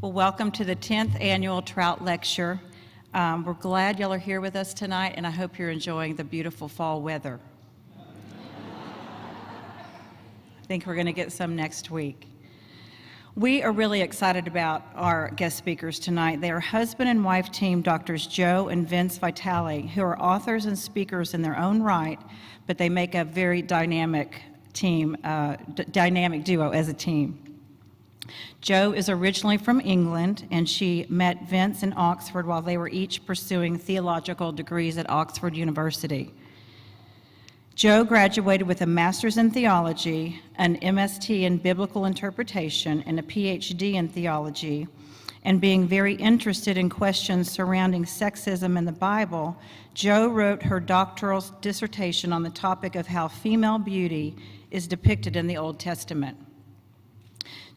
Well, welcome to the 10th Annual Troutt Lecture. We're glad y'all are here with us tonight, and I hope you're enjoying the beautiful fall weather. I think we're going to get some next week. We are really excited about our guest speakers tonight. They are husband and wife team, Drs. Joe and Vince Vitale, who are authors and speakers in their own right, but they make a very dynamic team, dynamic duo as a team. Joe is originally from England, and she met Vince in Oxford while they were each pursuing theological degrees at Oxford University. Joe graduated with a master's in theology, an MST in biblical interpretation, and a PhD in theology. And being very interested in questions surrounding sexism in the Bible, Joe wrote her doctoral dissertation on the topic of how female beauty is depicted in the Old Testament.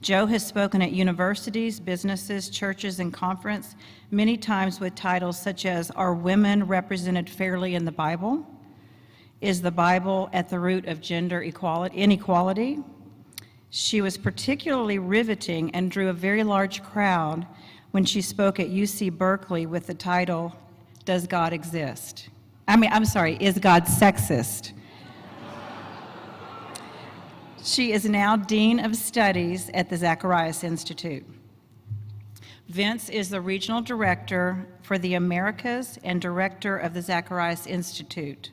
Joe has spoken at universities, businesses, churches, and conference many times with titles such as Are Women Represented Fairly in the Bible? Is the Bible at the root of gender inequality? She was particularly riveting and drew a very large crowd when she spoke at UC Berkeley with the title, Does God Exist? Is God Sexist? She is now Dean of Studies at the Zacharias Institute. Vince is the Regional Director for the Americas and Director of the Zacharias Institute.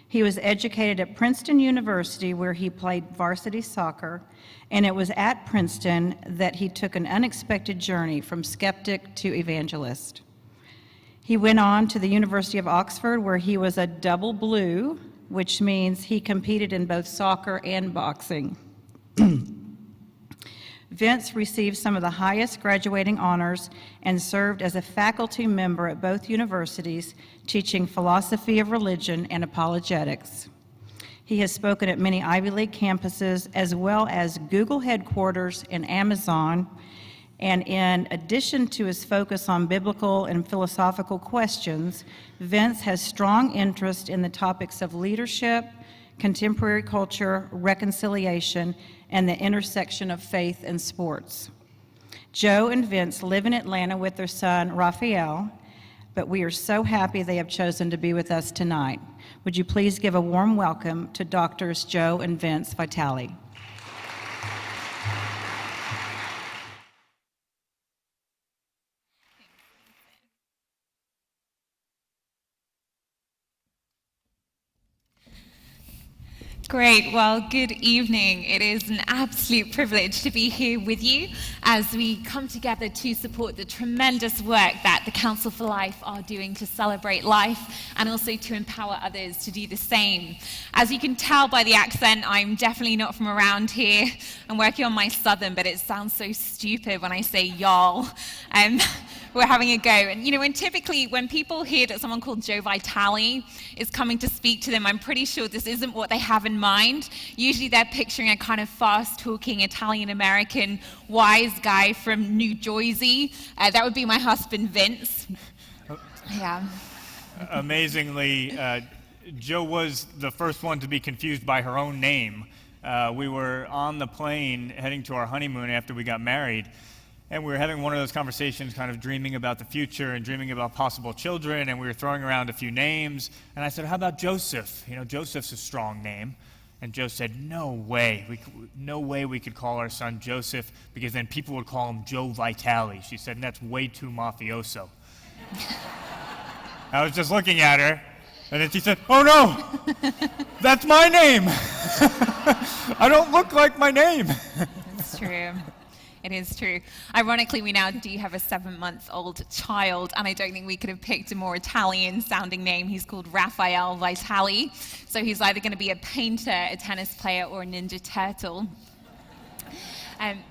He was educated at Princeton University, where he played varsity soccer, and it was at Princeton that he took an unexpected journey from skeptic to evangelist. He went on to the University of Oxford, where he was a double blue, which means he competed in both soccer and boxing. Vince received some of the highest graduating honors and served as a faculty member at both universities, teaching philosophy of religion and apologetics. He has spoken at many Ivy League campuses, as well as Google headquarters and Amazon. And in addition to his focus on biblical and philosophical questions, Vince has strong interest in the topics of leadership, contemporary culture, reconciliation, and the intersection of faith and sports. Joe and Vince live in Atlanta with their son, Raphael, but we are so happy they have chosen to be with us tonight. Would you please give a warm welcome to Drs. Joe and Vince Vitale. Great. Well, good evening. It is an absolute privilege to be here with you as we come together to support the tremendous work that the Council for Life are doing to celebrate life and also to empower others to do the same. As you can tell by the accent, I'm definitely not from around here. I'm working on my southern, but it sounds so stupid when I say y'all. We're having a go. And typically when people hear that someone called Joe Vitale is coming to speak to them, I'm pretty sure this isn't what they have in mind. Usually they're picturing a kind of fast-talking Italian-American wise guy from New Jersey. That would be my husband, Vince. Yeah. Amazingly, Joe was the first one to be confused by her own name. We were on the plane heading to our honeymoon after we got married, and we were having one of those conversations, kind of dreaming about the future and dreaming about possible children, and we were throwing around a few names. And I said, how about Joseph? Joseph's a strong name. And Joe said, no way we could call our son Joseph, because then people would call him Joe Vitale. She said, and that's way too mafioso. I was just looking at her, and then she said, oh no, that's my name. I don't look like my name. It's true. It is true. Ironically, we now do have a 7-month-old child, and I don't think we could have picked a more Italian-sounding name. He's called Raphael Vitale, so he's either going to be a painter, a tennis player, or a Ninja Turtle.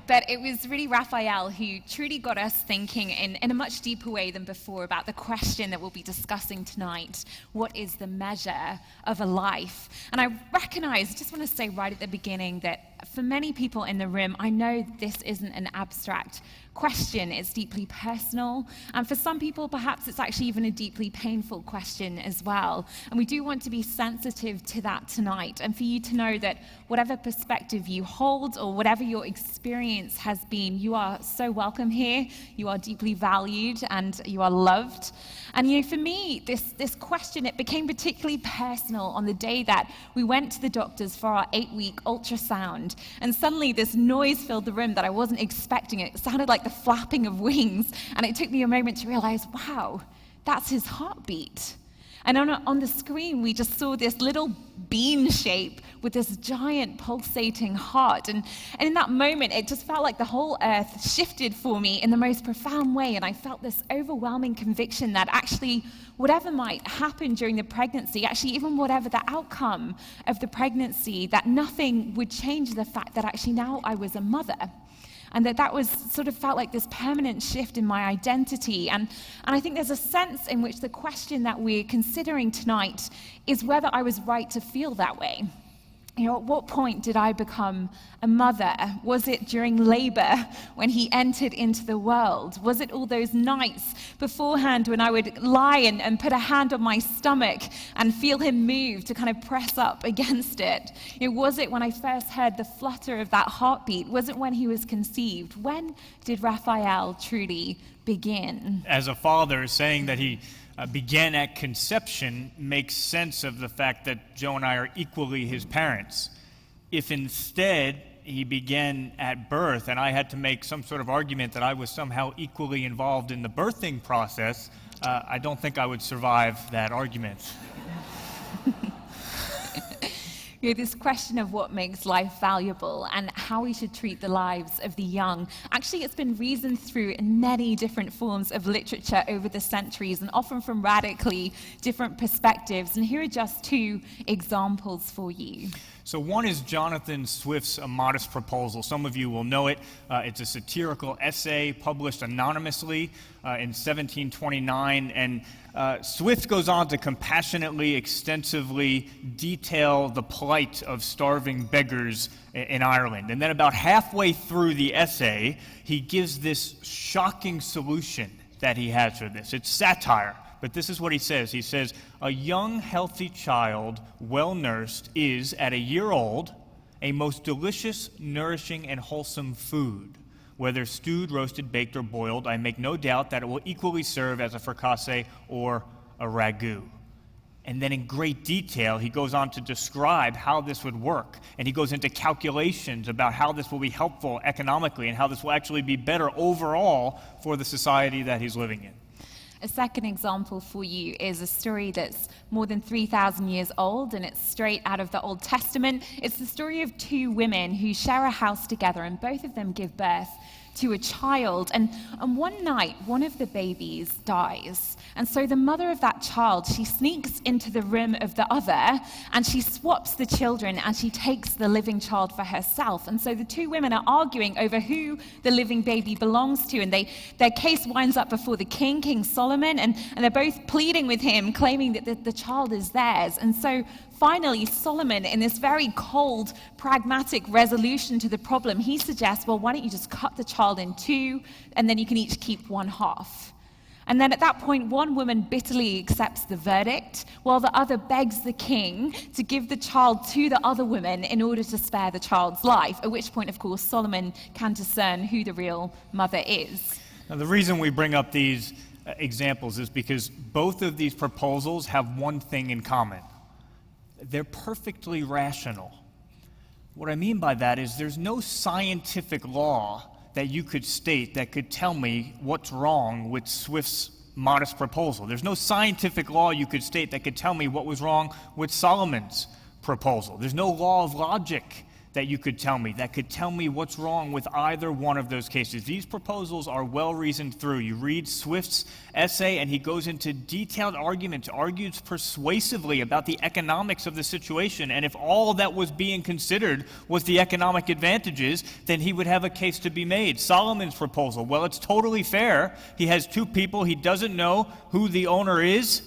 But it was really Raphael who truly got us thinking in a much deeper way than before about the question that we'll be discussing tonight. What is the measure of a life? And I just want to say right at the beginning that for many people in the room, I know this isn't an abstract question. It's deeply personal. And for some people, perhaps it's actually even a deeply painful question as well. And we do want to be sensitive to that tonight, and for you to know that whatever perspective you hold or whatever your experience has been, you are so welcome here. You are deeply valued and you are loved. And for me, this question, it became particularly personal on the day that we went to the doctors for our 8-week ultrasound. And suddenly this noise filled the room that I wasn't expecting. It sounded like the flapping of wings. And it took me a moment to realize, wow, that's his heartbeat. And on the screen, we just saw this little bean shape with this giant pulsating heart. And in that moment, it just felt like the whole earth shifted for me in the most profound way. And I felt this overwhelming conviction that actually, whatever might happen during the pregnancy, actually even whatever the outcome of the pregnancy, that nothing would change the fact that actually now I was a mother. And that was sort of felt like this permanent shift in my identity. And I think there's a sense in which the question that we're considering tonight is whether I was right to feel that way. At what point did I become a mother? Was it during labor when he entered into the world? Was it all those nights beforehand when I would lie and put a hand on my stomach and feel him move to kind of press up against it? Was it when I first heard the flutter of that heartbeat? Was it when he was conceived? When did Raphael truly begin? As a father, saying that he began at conception makes sense of the fact that Joe and I are equally his parents. If instead he began at birth and I had to make some sort of argument that I was somehow equally involved in the birthing process, I don't think I would survive that argument. This question of what makes life valuable and how we should treat the lives of the young. Actually, it's been reasoned through in many different forms of literature over the centuries, and often from radically different perspectives. And here are just 2 examples for you. So one is Jonathan Swift's A Modest Proposal. Some of you will know it. It's a satirical essay published anonymously in 1729, and Swift goes on to compassionately, extensively detail the plight of starving beggars in Ireland. And then about halfway through the essay, he gives this shocking solution that he has for this. It's satire. But this is what he says. He says, a young, healthy child, well-nursed, is, at a year old, a most delicious, nourishing, and wholesome food. Whether stewed, roasted, baked, or boiled, I make no doubt that it will equally serve as a fricassee or a ragout. And then in great detail, he goes on to describe how this would work. And he goes into calculations about how this will be helpful economically and how this will actually be better overall for the society that he's living in. A second example for you is a story that's more than 3,000 years old, and it's straight out of the Old Testament. It's the story of 2 women who share a house together, and both of them give birth to a child. And one night, one of the babies dies. And so the mother of that child, she sneaks into the room of the other, and she swaps the children, and she takes the living child for herself. And so the 2 women are arguing over who the living baby belongs to, and their case winds up before the king, King Solomon, and they're both pleading with him, claiming that the child is theirs. And so finally, Solomon, in this very cold, pragmatic resolution to the problem, he suggests, well, why don't you just cut the child in 2, and then you can each keep 1/2. And then at that point, one woman bitterly accepts the verdict, while the other begs the king to give the child to the other woman in order to spare the child's life, at which point, of course, Solomon can discern who the real mother is. Now, the reason we bring up these examples is because both of these proposals have one thing in common. They're perfectly rational. What I mean by that is there's no scientific law that you could state that could tell me what's wrong with Swift's modest proposal. There's no scientific law you could state that could tell me what was wrong with Solomon's proposal. There's no law of logic that you could tell me what's wrong with either one of those cases. These proposals are well reasoned through. You read Swift's essay, and he goes into detailed arguments, argues persuasively about the economics of the situation, and if all that was being considered was the economic advantages, then he would have a case to be made. Solomon's proposal, well, it's totally fair. He has 2 people, he doesn't know who the owner is.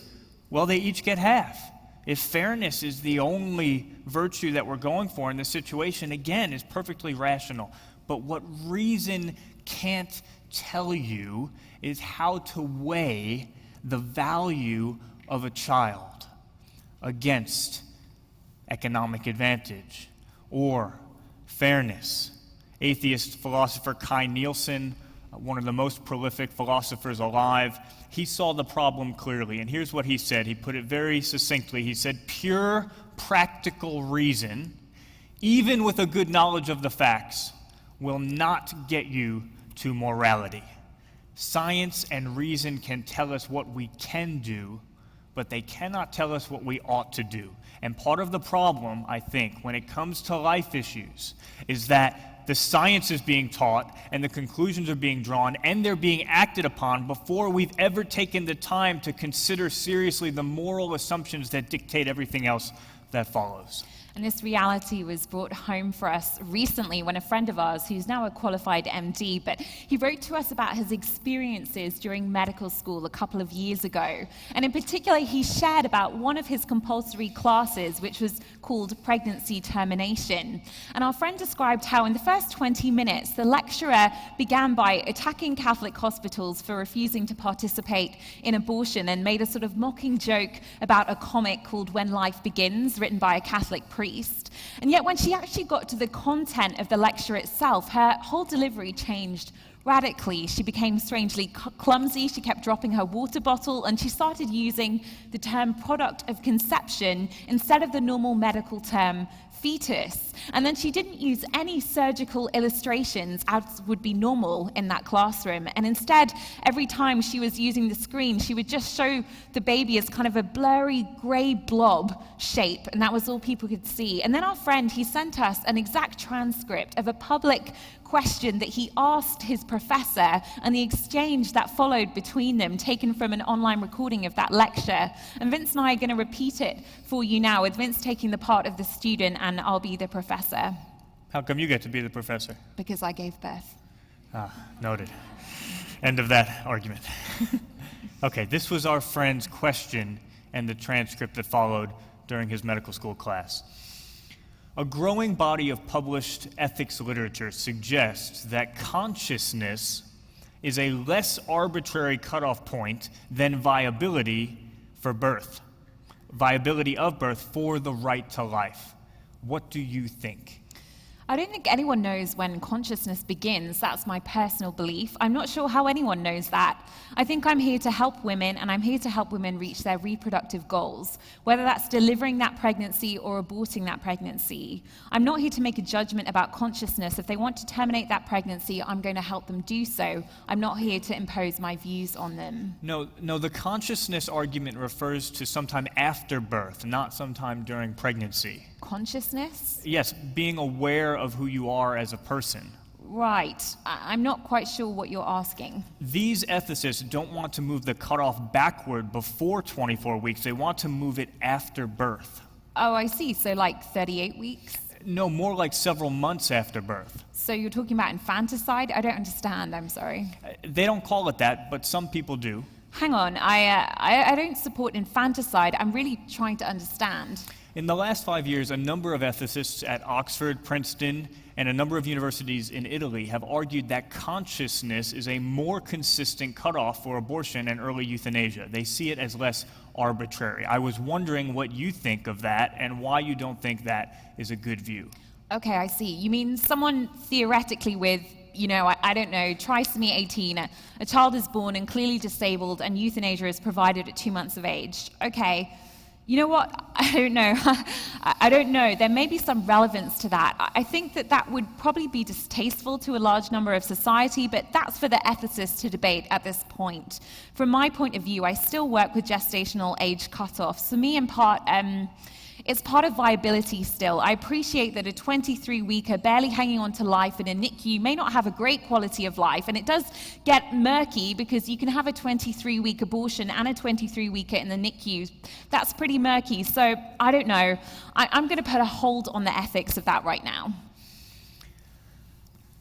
Well, they each get half. If fairness is the only virtue that we're going for in this situation, again, is perfectly rational. But what reason can't tell you is how to weigh the value of a child against economic advantage or fairness. Atheist philosopher Kai Nielsen, one of the most prolific philosophers alive, he saw the problem clearly, and here's what he said. He put it very succinctly. He said, pure practical reason, even with a good knowledge of the facts, will not get you to morality. Science and reason can tell us what we can do, but they cannot tell us what we ought to do. And part of the problem, I think, when it comes to life issues, is that the science is being taught and the conclusions are being drawn and they're being acted upon before we've ever taken the time to consider seriously the moral assumptions that dictate everything else that follows. And this reality was brought home for us recently when a friend of ours, who's now a qualified MD, but he wrote to us about his experiences during medical school a couple of years ago. And in particular, he shared about one of his compulsory classes, which was called Pregnancy Termination. And our friend described how in the first 20 minutes, the lecturer began by attacking Catholic hospitals for refusing to participate in abortion and made a sort of mocking joke about a comic called When Life Begins, written by a Catholic priest. And yet when she actually got to the content of the lecture itself, her whole delivery changed radically. She became strangely clumsy, she kept dropping her water bottle, and she started using the term product of conception instead of the normal medical term fetus. And then she didn't use any surgical illustrations as would be normal in that classroom. And instead, every time she was using the screen, she would just show the baby as kind of a blurry gray blob shape, and that was all people could see. And then our friend, he sent us an exact transcript of a public question that he asked his professor and the exchange that followed between them, taken from an online recording of that lecture. And Vince and I are going to repeat it for you now, with Vince taking the part of the student and I'll be the professor. How come you get to be the professor? Because I gave birth. Noted. End of that argument. Okay, this was our friend's question and the transcript that followed during his medical school class. A growing body of published ethics literature suggests that consciousness is a less arbitrary cutoff point than viability for birth, viability of birth for the right to life. What do you think? I don't think anyone knows when consciousness begins. That's my personal belief. I'm not sure how anyone knows that. I think I'm here to help women, and I'm here to help women reach their reproductive goals, whether that's delivering that pregnancy or aborting that pregnancy. I'm not here to make a judgment about consciousness. If they want to terminate that pregnancy, I'm going to help them do so. I'm not here to impose my views on them. No, the consciousness argument refers to sometime after birth, not sometime during pregnancy. Consciousness? Yes, being aware of who you are as a person. Right. I'm not quite sure what you're asking. These ethicists don't want to move the cutoff backward before 24 weeks. They want to move it after birth. Oh, I see. So like 38 weeks? No, more like several months after birth. So you're talking about infanticide? I don't understand. I'm sorry. They don't call it that, but some people do. Hang on. I don't support infanticide. I'm really trying to understand. In the last 5 years, a number of ethicists at Oxford, Princeton, and a number of universities in Italy have argued that consciousness is a more consistent cutoff for abortion and early euthanasia. They see it as less arbitrary. I was wondering what you think of that and why you don't think that is a good view. Okay, I see. You mean someone theoretically with, I don't know, trisomy 18, a child is born and clearly disabled and euthanasia is provided at 2 months of age. Okay. You know what? I don't know. I don't know. There may be some relevance to that. I think that would probably be distasteful to a large number of society, but that's for the ethicists to debate at this point. From my point of view, I still work with gestational age cutoffs. For me, in part, it's part of viability still. I appreciate that a 23-weeker barely hanging on to life in a NICU may not have a great quality of life, and it does get murky because you can have a 23-week abortion and a 23-weeker in the NICU. That's pretty murky, so I don't know. I'm going to put a hold on the ethics of that right now.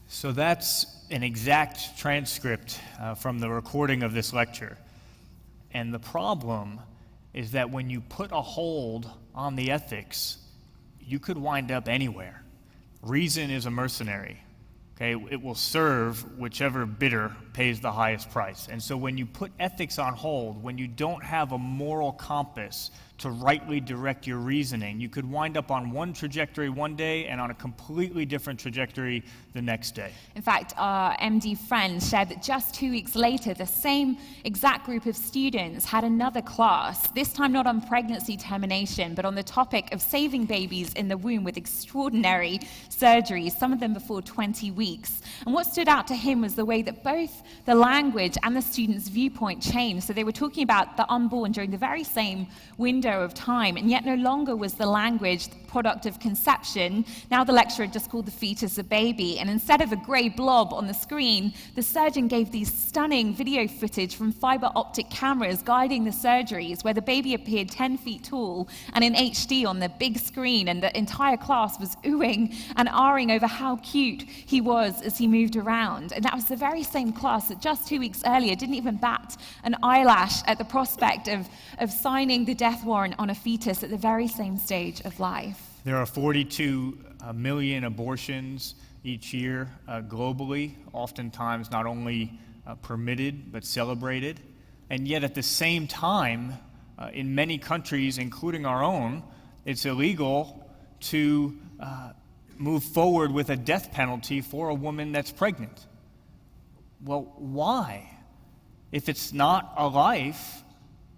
So that's an exact transcript from the recording of this lecture. And the problem is that when you put a hold on the ethics, you could wind up anywhere. Reason is a mercenary. Okay, it will serve whichever bidder pays the highest price. And so when you put ethics on hold, when you don't have a moral compass to rightly direct your reasoning, you could wind up on one trajectory one day and on a completely different trajectory the next day. In fact, our MD friend shared that just 2 weeks later, the same exact group of students had another class, this time not on pregnancy termination, but on the topic of saving babies in the womb with extraordinary surgeries, some of them before 20 weeks. And what stood out to him was the way that both the language and the students' viewpoint changed. So they were talking about the unborn during the very same window of time, and yet no longer was the language the product of conception. Now the lecturer just called the fetus a baby, and instead of a grey blob on the screen, the surgeon gave these stunning video footage from fiber optic cameras guiding the surgeries, where the baby appeared 10 feet tall and in HD on the big screen, and the entire class was oohing and ahhing over how cute he was as he moved around. And that was the very same class that just 2 weeks earlier didn't even bat an eyelash at the prospect of signing the death warrant on a fetus at the very same stage of life. There are 42 million abortions each year globally, oftentimes not only permitted but celebrated. And yet at the same time, in many countries, including our own, it's illegal to move forward with a death penalty for a woman that's pregnant. Well, why? If it's not a life,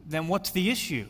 then what's the issue?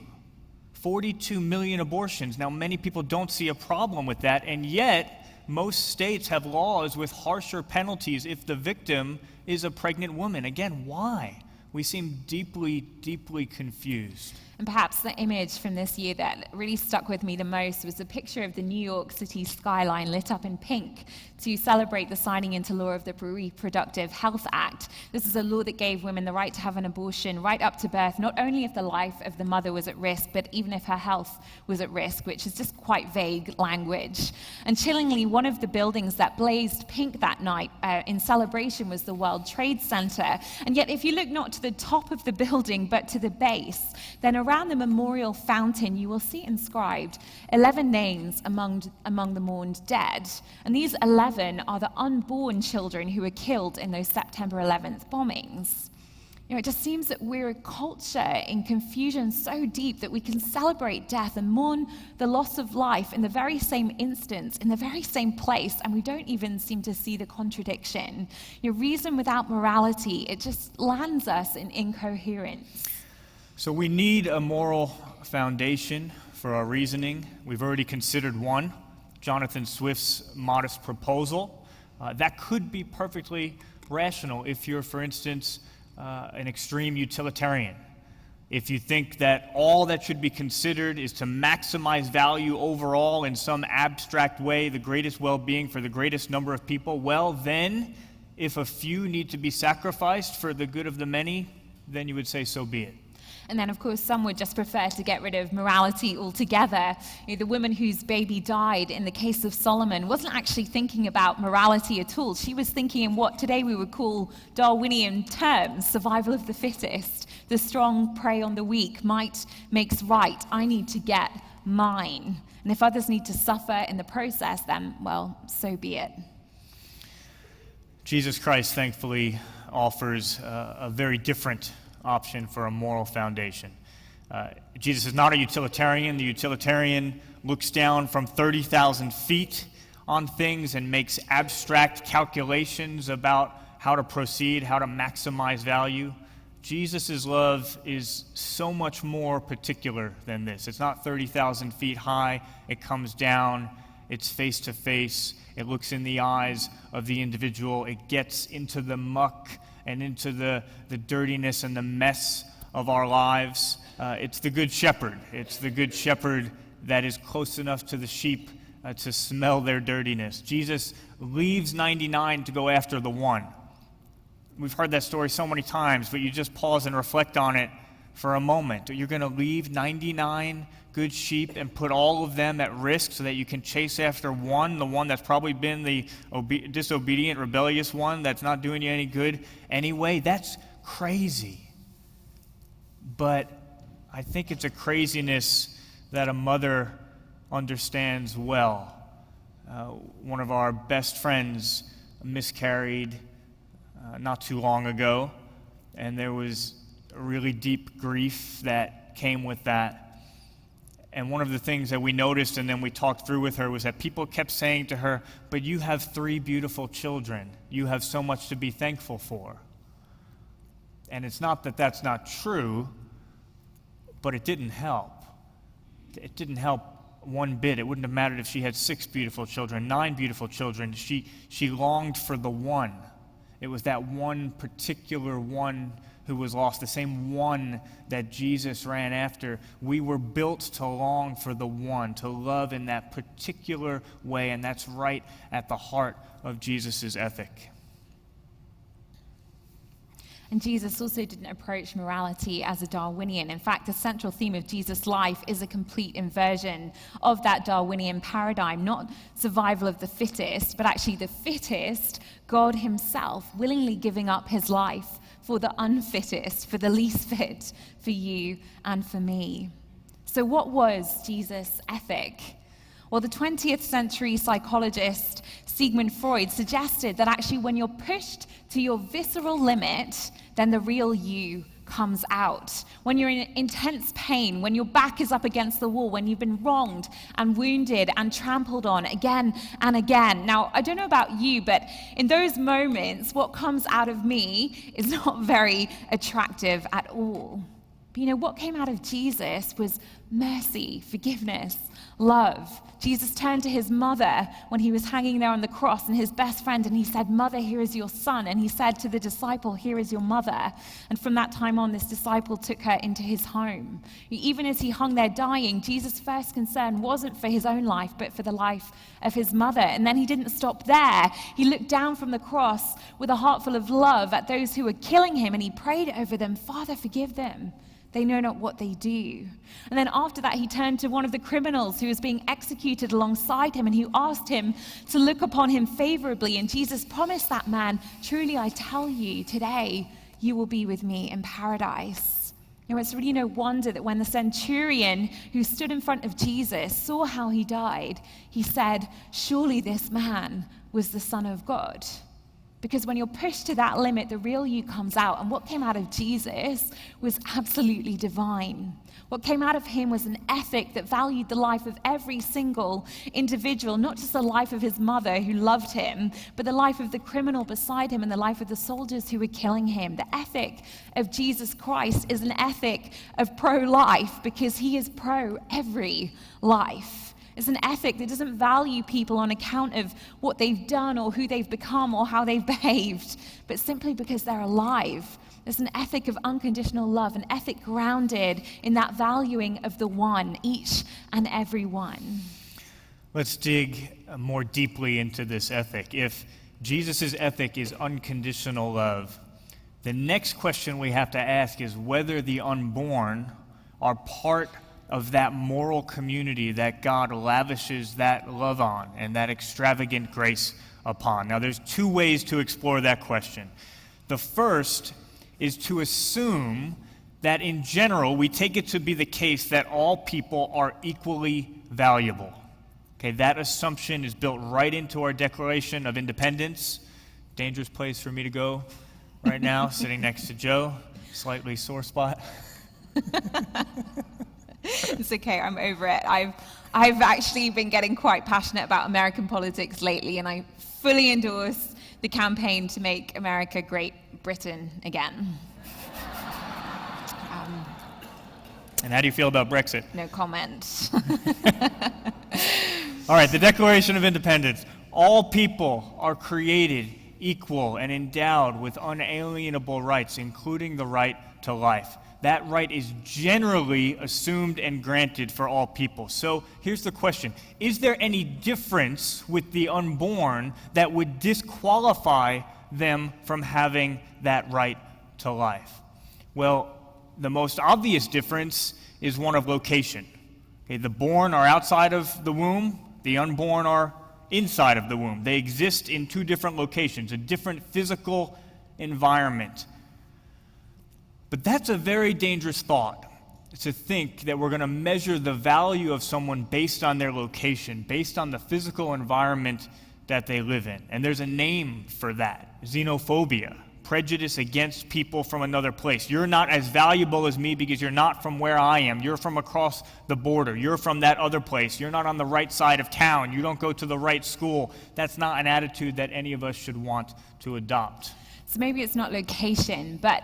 42 million abortions. Now, many people don't see a problem with that, and yet most states have laws with harsher penalties if the victim is a pregnant woman. Again, why? We seem deeply, deeply confused. And perhaps the image from this year that really stuck with me the most was a picture of the New York City skyline lit up in pink to celebrate the signing into law of the Reproductive Health Act. This is a law that gave women the right to have an abortion right up to birth, not only if the life of the mother was at risk, but even if her health was at risk, which is just quite vague language. And chillingly, one of the buildings that blazed pink that night in celebration was the World Trade Center. And yet, if you look not to the top of the building, but to the base, then around the memorial fountain, you will see inscribed 11 names among the mourned dead. And these 11 are the unborn children who were killed in those September 11th bombings. It just seems that we're a culture in confusion so deep that we can celebrate death and mourn the loss of life in the very same instance, in the very same place, and we don't even seem to see the contradiction. Reason without morality, it just lands us in incoherence. So we need a moral foundation for our reasoning. We've already considered one, Jonathan Swift's modest proposal. That could be perfectly rational if you're, for instance, an extreme utilitarian. If you think that all that should be considered is to maximize value overall in some abstract way, the greatest well-being for the greatest number of people, well then, if a few need to be sacrificed for the good of the many, then you would say so be it. And then, of course, some would just prefer to get rid of morality altogether. The woman whose baby died in the case of Solomon wasn't actually thinking about morality at all. She was thinking in what today we would call Darwinian terms, survival of the fittest. The strong prey on the weak, might makes right. I need to get mine. And if others need to suffer in the process, then, well, so be it. Jesus Christ, thankfully, offers a very different option for a moral foundation. Jesus is not a utilitarian. The utilitarian looks down from 30,000 feet on things and makes abstract calculations about how to proceed, how to maximize value. Jesus' love is so much more particular than this. It's not 30,000 feet high. It comes down. It's face to face. It looks in the eyes of the individual. It gets into the muck and into the dirtiness and the mess of our lives. It's the Good Shepherd. It's the Good Shepherd that is close enough to the sheep to smell their dirtiness. Jesus leaves 99 to go after the one. We've heard that story so many times, but you just pause and reflect on it for a moment. You're going to leave 99 good sheep and put all of them at risk so that you can chase after one, the one that's probably been the disobedient, rebellious one that's not doing you any good anyway. That's crazy. But I think it's a craziness that a mother understands well. One of our best friends miscarried not too long ago, and there was a really deep grief that came with that. And one of the things that we noticed and then we talked through with her was that people kept saying to her, "But you have 3 beautiful children. You have so much to be thankful for." And it's not that that's not true, but it didn't help. It didn't help one bit. It wouldn't have mattered if she had 6 beautiful children, 9 beautiful children. She longed for the one. It was that one particular one who was lost, the same one that Jesus ran after. We were built to long for the one, to love in that particular way, and that's right at the heart of Jesus' ethic. And Jesus also didn't approach morality as a Darwinian. In fact, the central theme of Jesus' life is a complete inversion of that Darwinian paradigm, not survival of the fittest, but actually the fittest, God himself, willingly giving up his life for the unfittest, for the least fit, for you and for me. So what was Jesus' ethic? Well, the 20th century psychologist Sigmund Freud suggested that actually when you're pushed to your visceral limit, then the real you comes out. When you're in intense pain, when your back is up against the wall, when you've been wronged and wounded and trampled on again and again. Now, I don't know about you, but in those moments, what comes out of me is not very attractive at all. But you know, what came out of Jesus was mercy, forgiveness, love. Jesus turned to his mother when he was hanging there on the cross and his best friend, and he said, "Mother, here is your son." And he said to the disciple, "Here is your mother." And from that time on, this disciple took her into his home. Even as he hung there dying, Jesus' first concern wasn't for his own life, but for the life of his mother. And then he didn't stop there. He looked down from the cross with a heart full of love at those who were killing him, and he prayed over them, "Father, forgive them. They know not what they do." And then after that, he turned to one of the criminals who was being executed alongside him, and he asked him to look upon him favorably. And Jesus promised that man, "Truly I tell you, today you will be with me in paradise." You know, it's really no wonder that when the centurion who stood in front of Jesus saw how he died, he said, "Surely this man was the Son of God." Because when you're pushed to that limit, the real you comes out. And what came out of Jesus was absolutely divine. What came out of him was an ethic that valued the life of every single individual, not just the life of his mother who loved him, but the life of the criminal beside him and the life of the soldiers who were killing him. The ethic of Jesus Christ is an ethic of pro-life because he is pro every life. It's an ethic that doesn't value people on account of what they've done or who they've become or how they've behaved, but simply because they're alive. It's an ethic of unconditional love, an ethic grounded in that valuing of the one, each and every one. Let's dig more deeply into this ethic. If Jesus' ethic is unconditional love, the next question we have to ask is whether the unborn are part of that moral community that God lavishes that love on and that extravagant grace upon. Now, there's 2 ways to explore that question. The first is to assume that in general, we take it to be the case that all people are equally valuable. Okay, that assumption is built right into our Declaration of Independence. Dangerous place for me to go right now, sitting next to Joe, slightly sore spot. It's okay, I'm over it. I've actually been getting quite passionate about American politics lately, and I fully endorse the campaign to make America Great Britain again. And how do you feel about Brexit? No comment. All right, the Declaration of Independence. All people are created equal and endowed with unalienable rights, including the right to life. That right is generally assumed and granted for all people. So here's the question. Is there any difference with the unborn that would disqualify them from having that right to life? Well, the most obvious difference is one of location. Okay, the born are outside of the womb. The unborn are inside of the womb. They exist in 2 different locations, a different physical environment. But that's a very dangerous thought. to think that we're going to measure the value of someone based on their location, based on the physical environment that they live in. And there's a name for that: xenophobia, prejudice against people from another place. You're not as valuable as me because you're not from where I am. You're from across the border. You're from that other place. You're not on the right side of town. You don't go to the right school. That's not an attitude that any of us should want to adopt. So maybe it's not location, but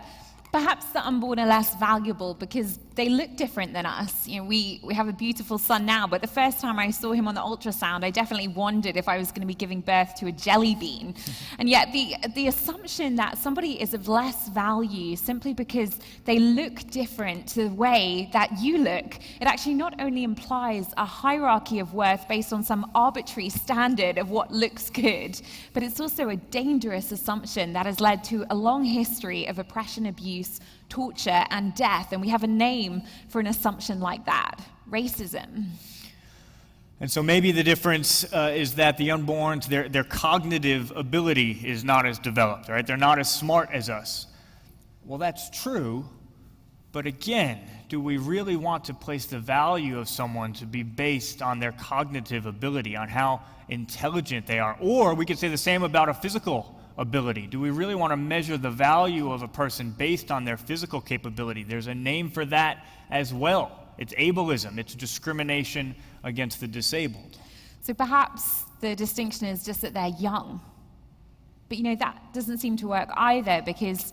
perhaps the unborn are less valuable because they look different than us. You know, we have a beautiful son now, but the first time I saw him on the ultrasound, I definitely wondered if I was going to be giving birth to a jelly bean. And yet the assumption that somebody is of less value simply because they look different to the way that you look, it actually not only implies a hierarchy of worth based on some arbitrary standard of what looks good, but it's also a dangerous assumption that has led to a long history of oppression, abuse, torture, and death. And we have a name for an assumption like that: racism. And so maybe the difference is that the unborns, their cognitive ability is not as developed, right? They're not as smart as us. Well, that's true, but again, do we really want to place the value of someone to be based on their cognitive ability, on how intelligent they are? Or we could say the same about a physical ability. Do we really want to measure the value of a person based on their physical capability? There's a name for that as well. It's ableism. It's discrimination against the disabled. So perhaps the distinction is just that they're young. But you know, that doesn't seem to work either, because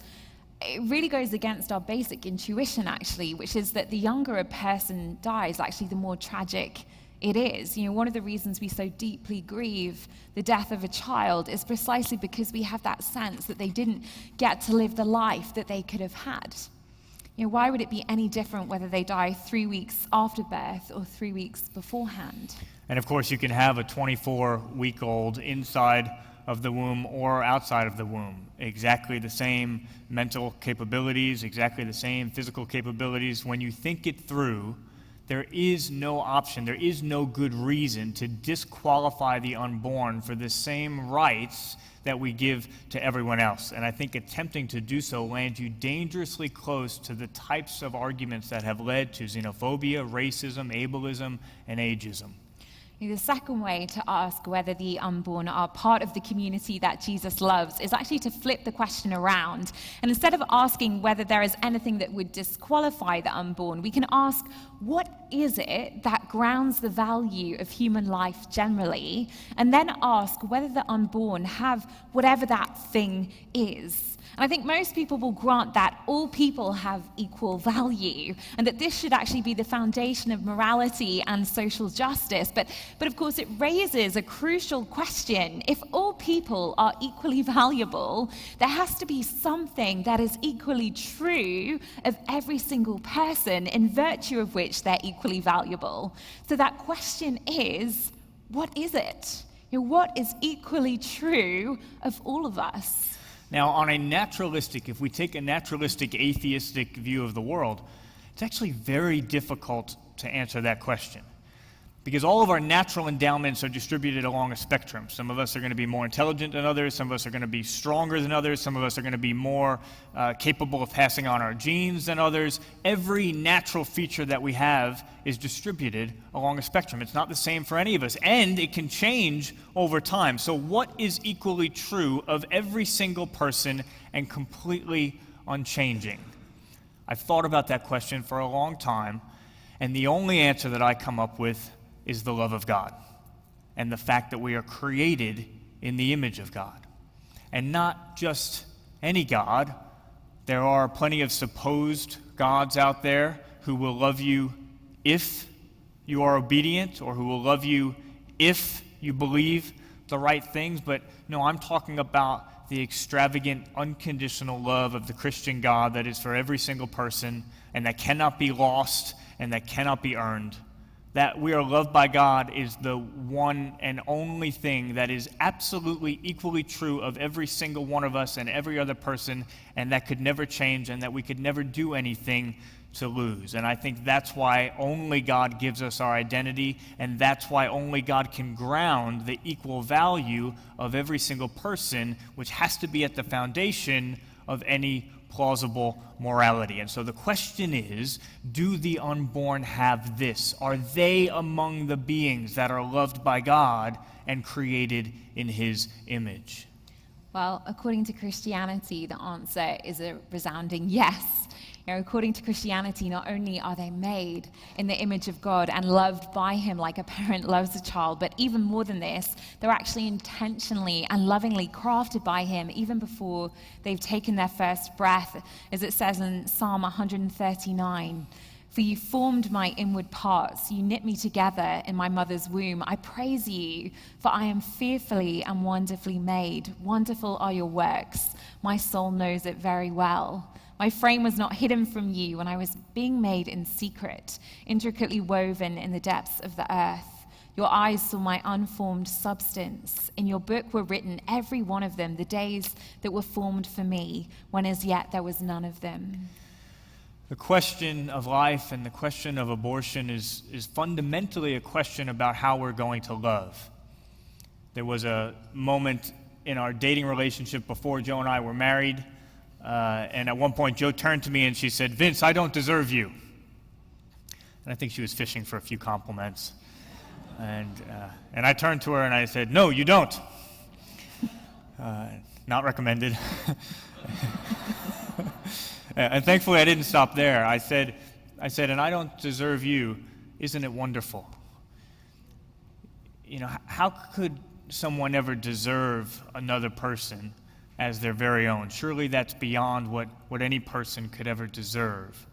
it really goes against our basic intuition, actually, which is that the younger a person dies, actually, the more tragic it is. You know, one of the reasons we so deeply grieve the death of a child is precisely because we have that sense that they didn't get to live the life that they could have had. You know, why would it be any different whether they die 3 weeks after birth or 3 weeks beforehand? And of course, you can have a 24-week-old inside of the womb or outside of the womb. Exactly the same mental capabilities, exactly the same physical capabilities. When you think it through, there is no option, there is no good reason to disqualify the unborn for the same rights that we give to everyone else. And I think attempting to do so lands you dangerously close to the types of arguments that have led to xenophobia, racism, ableism, and ageism. The second way to ask whether the unborn are part of the community that Jesus loves is actually to flip the question around. And instead of asking whether there is anything that would disqualify the unborn, we can ask, what is it that grounds the value of human life generally? And then ask whether the unborn have whatever that thing is. And I think most people will grant that all people have equal value, and that this should actually be the foundation of morality and social justice. But of course, it raises a crucial question. If all people are equally valuable, there has to be something that is equally true of every single person, in virtue of which they're equally valuable. So that question is, what is it? You know, what is equally true of all of us? Now, on a naturalistic, if we take a naturalistic, atheistic view of the world, it's actually very difficult to answer that question. Because all of our natural endowments are distributed along a spectrum. Some of us are going to be more intelligent than others. Some of us are going to be stronger than others. Some of us are going to be more capable of passing on our genes than others. Every natural feature that we have is distributed along a spectrum. It's not the same for any of us, and it can change over time. So what is equally true of every single person and completely unchanging? I've thought about that question for a long time, and the only answer that I come up with is the love of God and the fact that we are created in the image of God. And not just any God. There are plenty of supposed gods out there who will love you if you are obedient, or who will love you if you believe the right things. But no, I'm talking about the extravagant, unconditional love of the Christian God that is for every single person, and that cannot be lost and that cannot be earned. That we are loved by God is the one and only thing that is absolutely equally true of every single one of us and every other person, and that could never change, and that we could never do anything to lose. And I think that's why only God gives us our identity, and that's why only God can ground the equal value of every single person, which has to be at the foundation of any plausible morality. And so the question is, do the unborn have this? Are they among the beings that are loved by God and created in his image? Well, according to Christianity, the answer is a resounding yes. According to Christianity, not only are they made in the image of God and loved by him like a parent loves a child, but even more than this, they're actually intentionally and lovingly crafted by him even before they've taken their first breath, as it says in Psalm 139. For you formed my inward parts, you knit me together in my mother's womb. I praise you, for I am fearfully and wonderfully made. Wonderful are your works. My soul knows it very well. My frame was not hidden from you when I was being made in secret, intricately woven in the depths of the earth. Your eyes saw my unformed substance. In your book were written, every one of them, the days that were formed for me, when as yet there was none of them. The question of life and the question of abortion is fundamentally a question about how we're going to love. There was a moment in our dating relationship before Joe and I were married, and at one point Joe turned to me and she said, "Vince, I don't deserve you." And I think she was fishing for a few compliments. And I turned to her and I said, "No, you don't." Not recommended. And thankfully I didn't stop there. I said, "And I don't deserve you. Isn't it wonderful?" You know, how could someone ever deserve another person as their very own? Surely that's beyond what any person could ever deserve.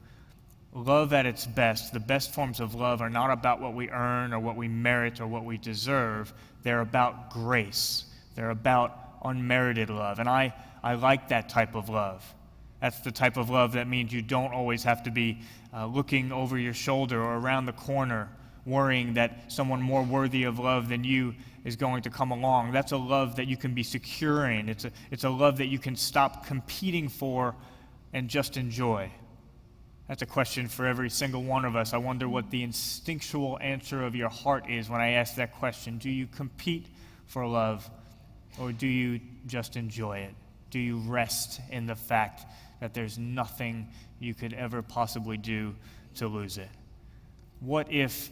Love at its best, the best forms of love are not about what we earn or what we merit or what we deserve. They're about grace. They're about unmerited love. And I like that type of love. That's the type of love that means you don't always have to be looking over your shoulder or around the corner worrying that someone more worthy of love than you is going to come along. That's a love that you can be secure in. It's a love that you can stop competing for and just enjoy. That's a question for every single one of us. I wonder what the instinctual answer of your heart is when I ask that question. Do you compete for love, or do you just enjoy it? Do you rest in the fact that there's nothing you could ever possibly do to lose it? What if,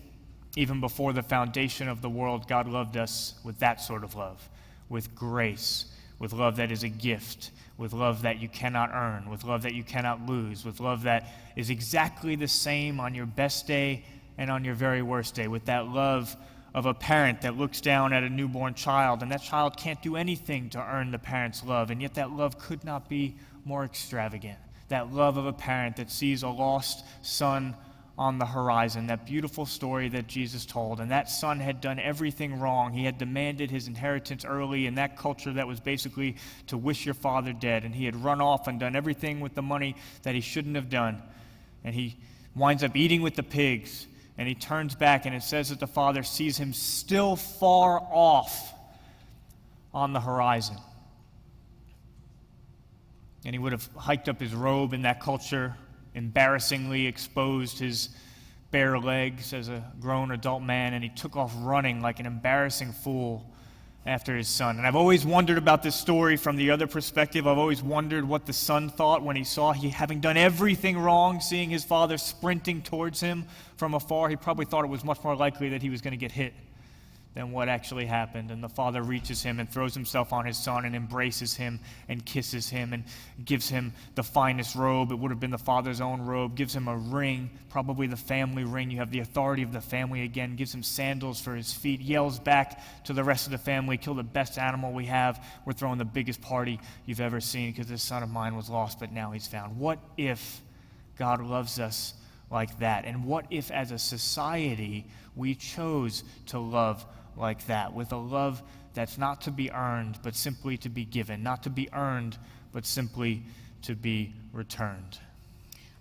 even before the foundation of the world, God loved us with that sort of love, with grace, with love that is a gift, with love that you cannot earn, with love that you cannot lose, with love that is exactly the same on your best day and on your very worst day, with that love of a parent that looks down at a newborn child, and that child can't do anything to earn the parent's love, and yet that love could not be more extravagant. That love of a parent that sees a lost son on the horizon, that beautiful story that Jesus told, and that son had done everything wrong. He had demanded his inheritance early in that culture that was basically to wish your father dead, and he had run off and done everything with the money that he shouldn't have done, and he winds up eating with the pigs, and he turns back, and it says that the father sees him still far off on the horizon. And he would have hiked up his robe in that culture, embarrassingly exposed his bare legs as a grown adult man, and he took off running like an embarrassing fool after his son. And I've always wondered about this story from the other perspective. I've always wondered what the son thought when he saw he having done everything wrong, seeing his father sprinting towards him from afar. He probably thought it was much more likely that he was going to get hit than what actually happened. And the father reaches him and throws himself on his son and embraces him and kisses him and gives him the finest robe. It would have been the father's own robe. Gives him a ring, probably the family ring. You have the authority of the family again. Gives him sandals for his feet. Yells back to the rest of the family, "Kill the best animal we have. We're throwing the biggest party you've ever seen because this son of mine was lost, but now he's found." What if God loves us like that? And what if as a society we chose to love like that, with a love that's not to be earned, but simply to be given, not to be earned, but simply to be returned?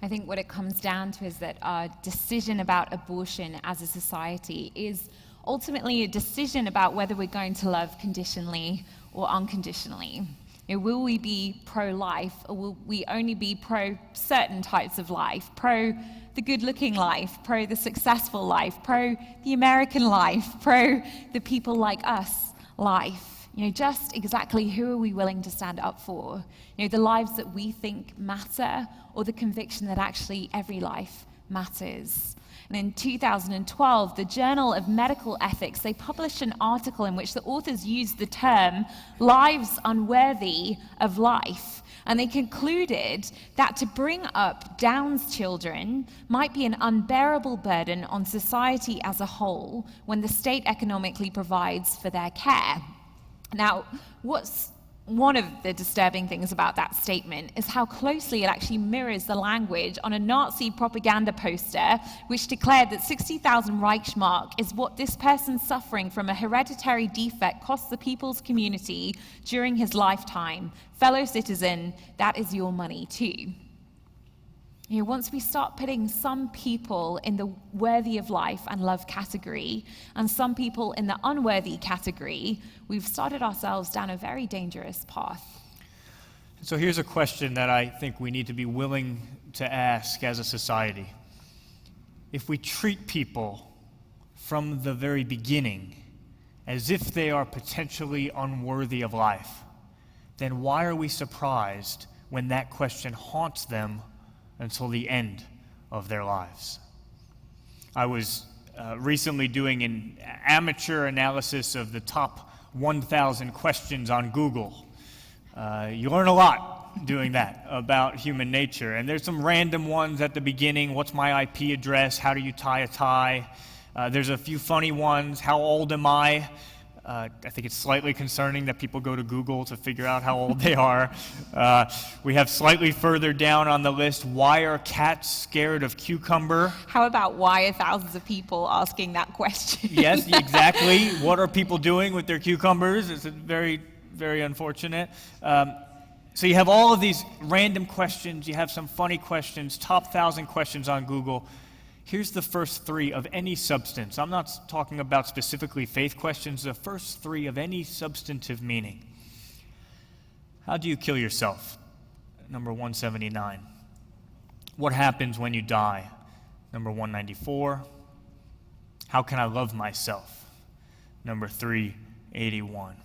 I think what it comes down to is that our decision about abortion as a society is ultimately a decision about whether we're going to love conditionally or unconditionally. Will we be pro-life, or will we only be pro certain types of life? Pro the good-looking life, pro the successful life, pro the American life, pro the people like us life? Just exactly who are we willing to stand up for? The lives that we think matter, or the conviction that actually every life matters? And in 2012, the Journal of Medical Ethics, they published an article in which the authors used the term lives unworthy of life. And they concluded that to bring up Down's children might be an unbearable burden on society as a whole when the state economically provides for their care. Now, what's one of the disturbing things about that statement is how closely it actually mirrors the language on a Nazi propaganda poster, which declared that 60,000 Reichsmark is what this person suffering from a hereditary defect costs the people's community during his lifetime. Fellow citizen, that is your money too. Once we start putting some people in the worthy of life and love category and some people in the unworthy category, we've started ourselves down a very dangerous path. So here's a question that I think we need to be willing to ask as a society. If we treat people from the very beginning as if they are potentially unworthy of life, then why are we surprised when that question haunts them until the end of their lives? I was recently doing an amateur analysis of the top 1,000 questions on Google. You learn a lot doing that about human nature, and there's some random ones at the beginning. What's my IP address? How do you tie a tie? There's a few funny ones. How old am I? I think it's slightly concerning that people go to Google to figure out how old they are. We have slightly further down on the list, why are cats scared of cucumber? How about why are thousands of people asking that question? Yes, exactly. What are people doing with their cucumbers? It's very, very unfortunate. So you have all of these random questions. You have some funny questions, top 1,000 questions on Google. Here's the first 3 of any substance. I'm not talking about specifically faith questions, the first 3 of any substantive meaning. How do you kill yourself? Number 179. What happens when you die? Number 194. How can I love myself? Number 381.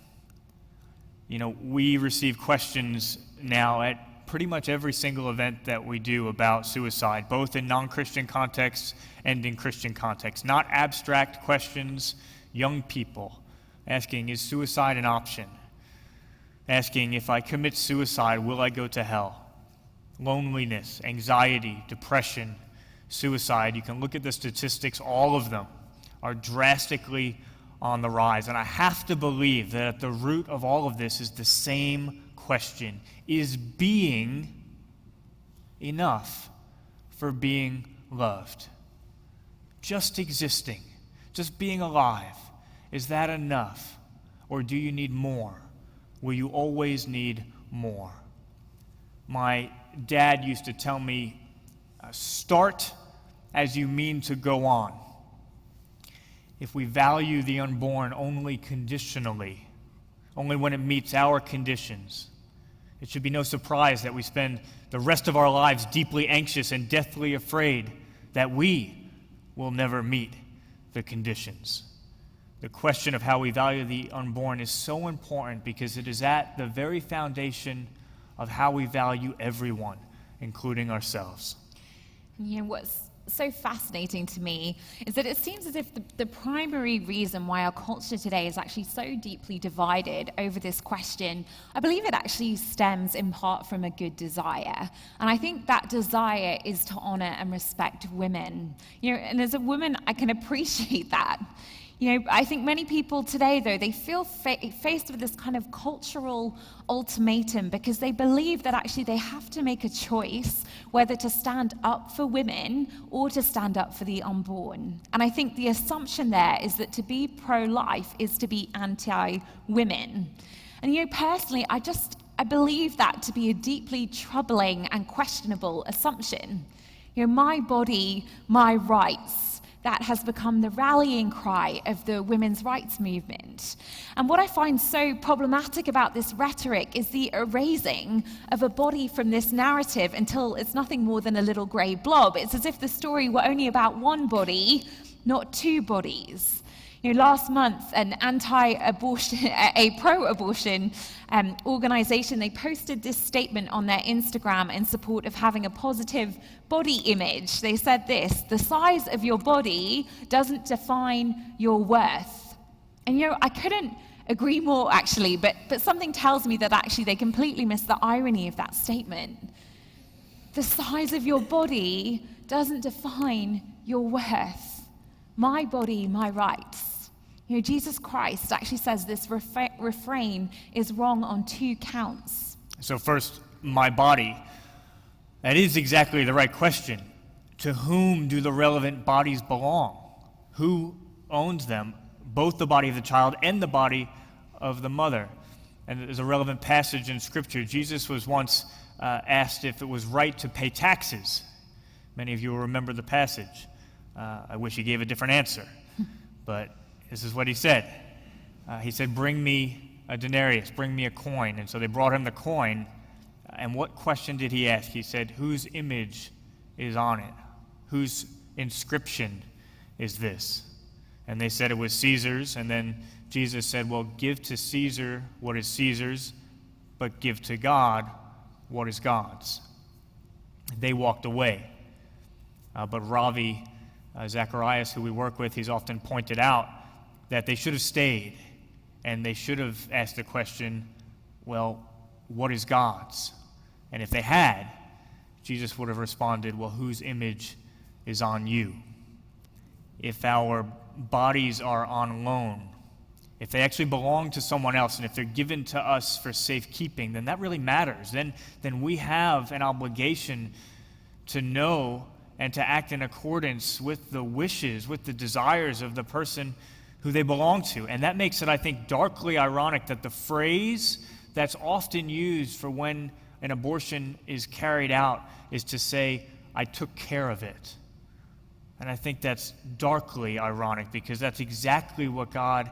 We receive questions now at pretty much every single event that we do about suicide, both in non-Christian contexts and in Christian contexts. Not abstract questions, young people asking, is suicide an option? Asking, if I commit suicide, will I go to hell? Loneliness, anxiety, depression, suicide. You can look at the statistics, all of them are drastically on the rise. And I have to believe that at the root of all of this is the same question. Is being enough for being loved? Just existing, just being alive, is that enough? Or do you need more? Will you always need more? My dad used to tell me, start as you mean to go on. If we value the unborn only conditionally, only when it meets our conditions, it should be no surprise that we spend the rest of our lives deeply anxious and deathly afraid that we will never meet the conditions. The question of how we value the unborn is so important because it is at the very foundation of how we value everyone, including ourselves. What's so fascinating to me is that it seems as if the primary reason why our culture today is actually so deeply divided over this question, I believe it actually stems in part from a good desire. And I think that desire is to honor and respect women. And as a woman, I can appreciate that. I think many people today, though, they feel faced with this kind of cultural ultimatum because they believe that actually they have to make a choice whether to stand up for women or to stand up for the unborn. And I think the assumption there is that to be pro-life is to be anti-women. And personally, I believe that to be a deeply troubling and questionable assumption. My body, my rights. that has become the rallying cry of the women's rights movement. And what I find so problematic about this rhetoric is the erasing of a body from this narrative until it's nothing more than a little grey blob. It's as if the story were only about one body, not two bodies. Last month, an anti-abortion, a pro-abortion organization, they posted this statement on their Instagram in support of having a positive body image. They said this: the size of your body doesn't define your worth. And I couldn't agree more, actually, but something tells me that actually they completely missed the irony of that statement. The size of your body doesn't define your worth. My body, my rights. Jesus Christ actually says this refrain is wrong on 2 counts. So first, my body. That is exactly the right question. To whom do the relevant bodies belong? Who owns them? Both the body of the child and the body of the mother. And there's a relevant passage in Scripture. Jesus was once asked if it was right to pay taxes. Many of you will remember the passage. I wish he gave a different answer, but this is what he said. He said, "Bring me a denarius, bring me a coin." And so they brought him the coin. And what question did he ask? He said, "Whose image is on it? Whose inscription is this?" And they said it was Caesar's. And then Jesus said, "Well, give to Caesar what is Caesar's, but give to God what is God's." They walked away. But Ravi Zacharias, who we work with, he's often pointed out that they should have stayed, and they should have asked the question, well, what is God's? And if they had, Jesus would have responded, well, whose image is on you? If our bodies are on loan, if they actually belong to someone else, and if they're given to us for safekeeping, then that really matters. Then we have an obligation to know and to act in accordance with the wishes, with the desires of the person who they belong to. And that makes it, I think, darkly ironic that the phrase that's often used for when an abortion is carried out is to say, "I took care of it." And I think that's darkly ironic because that's exactly what God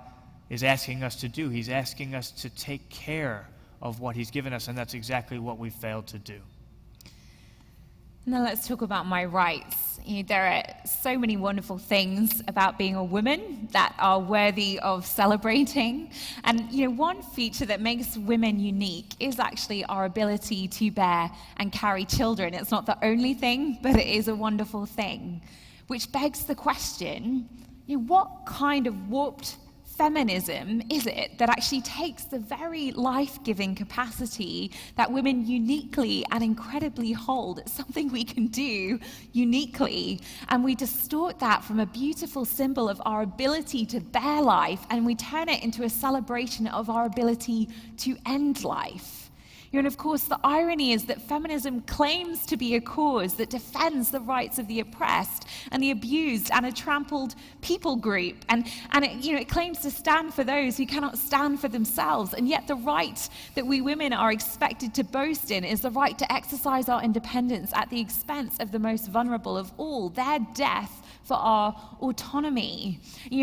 is asking us to do. He's asking us to take care of what He's given us, and that's exactly what we failed to do. Now let's talk about my rights. There are so many wonderful things about being a woman that are worthy of celebrating. And one feature that makes women unique is actually our ability to bear and carry children. It's not the only thing, but it is a wonderful thing. Which begs the question, what kind of warped feminism is it that actually takes the very life-giving capacity that women uniquely and incredibly hold? It's something we can do uniquely, and we distort that from a beautiful symbol of our ability to bear life, and we turn it into a celebration of our ability to end life. And of course, the irony is that feminism claims to be a cause that defends the rights of the oppressed and the abused and a trampled people group. And it claims to stand for those who cannot stand for themselves. And yet the right that we women are expected to boast in is the right to exercise our independence at the expense of the most vulnerable of all, their death for our autonomy.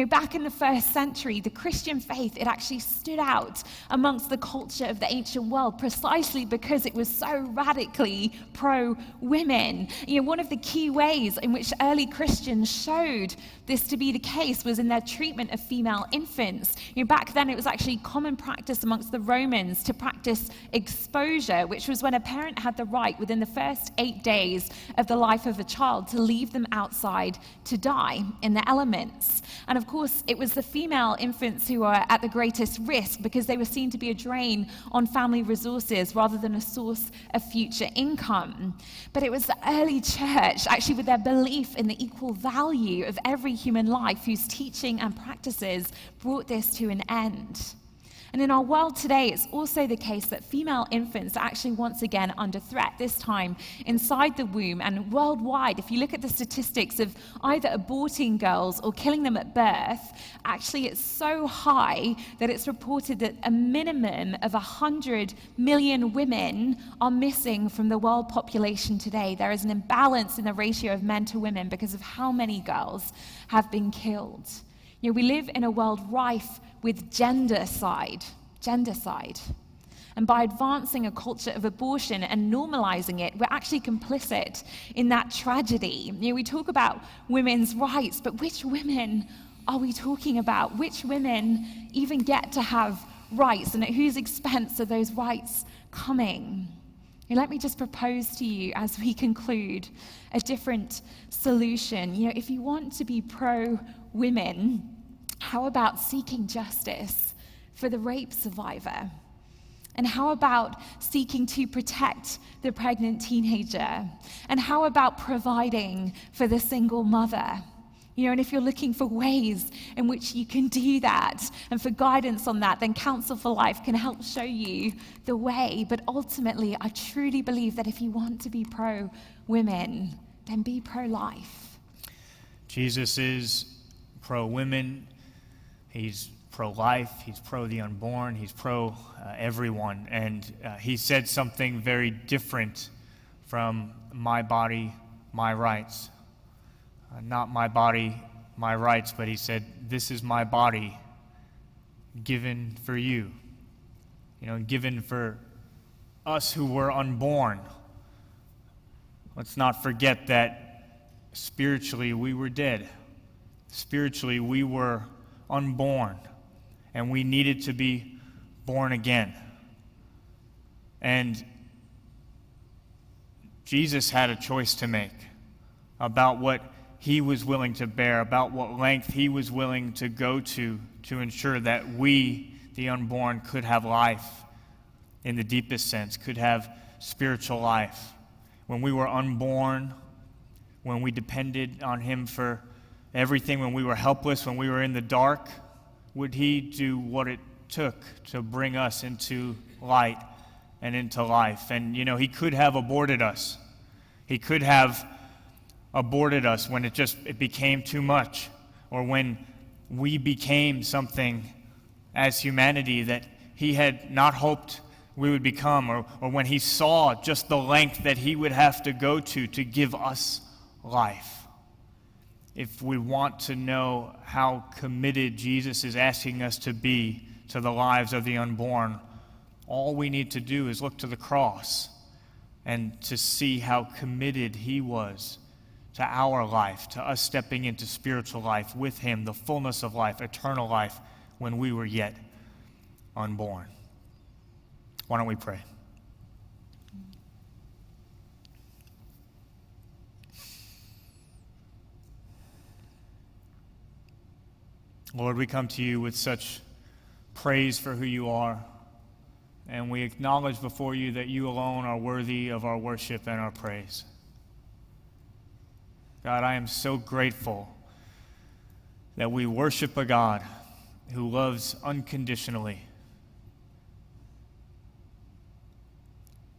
Back in the 1st century, the Christian faith, it actually stood out amongst the culture of the ancient world precisely because it was so radically pro-women. One of the key ways in which early Christians showed this to be the case was in their treatment of female infants. Back then, it was actually common practice amongst the Romans to practice exposure, which was when a parent had the right within the first 8 days of the life of a child to leave them outside to die in the elements. And of course, it was the female infants who were at the greatest risk because they were seen to be a drain on family resources rather than a source of future income. But it was the early church, actually with their belief in the equal value of every human life, whose teaching and practices brought this to an end. And in our world today, it's also the case that female infants are actually once again under threat, this time inside the womb and worldwide. If you look at the statistics of either aborting girls or killing them at birth, actually it's so high that it's reported that a minimum of 100 million women are missing from the world population today. There is an imbalance in the ratio of men to women because of how many girls have been killed. You know, we live in a world rife with gendercide. And by advancing a culture of abortion and normalizing it, we're actually complicit in that tragedy. You know, we talk about women's rights, but which women are we talking about? Which women even get to have rights, and at whose expense are those rights coming? And let me just propose to you as we conclude a different solution. You know, if you want to be pro-women, how about seeking justice for the rape survivor? And how about seeking to protect the pregnant teenager? And how about providing for the single mother? You know, and if you're looking for ways in which you can do that and for guidance on that, then Counsel for Life can help show you the way. But ultimately, I truly believe that if you want to be pro-women, then be pro-life. Jesus is pro-women. He's pro-life, he's pro the unborn, he's pro everyone. And he said something very different from my body, my rights. Not my body, my rights, but he said, this is my body given for you. You know, given for us who were unborn. Let's not forget that spiritually we were dead. Spiritually we were unborn, and we needed to be born again. And Jesus had a choice to make about what he was willing to bear, about what length he was willing to go to ensure that we, the unborn, could have life in the deepest sense, could have spiritual life. When we were unborn, when we depended on him for everything, when we were helpless, when we were in the dark, would he do what it took to bring us into light and into life? And, you know, he could have aborted us. He could have aborted us when it became too much, or when we became something as humanity that he had not hoped we would become, or when he saw just the length that he would have to go to give us life. If we want to know how committed Jesus is asking us to be to the lives of the unborn, all we need to do is look to the cross and to see how committed he was to our life, to us stepping into spiritual life with him, the fullness of life, eternal life, when we were yet unborn. Why don't we pray? Lord, we come to you with such praise for who you are, and we acknowledge before you that you alone are worthy of our worship and our praise. God, I am so grateful that we worship a God who loves unconditionally.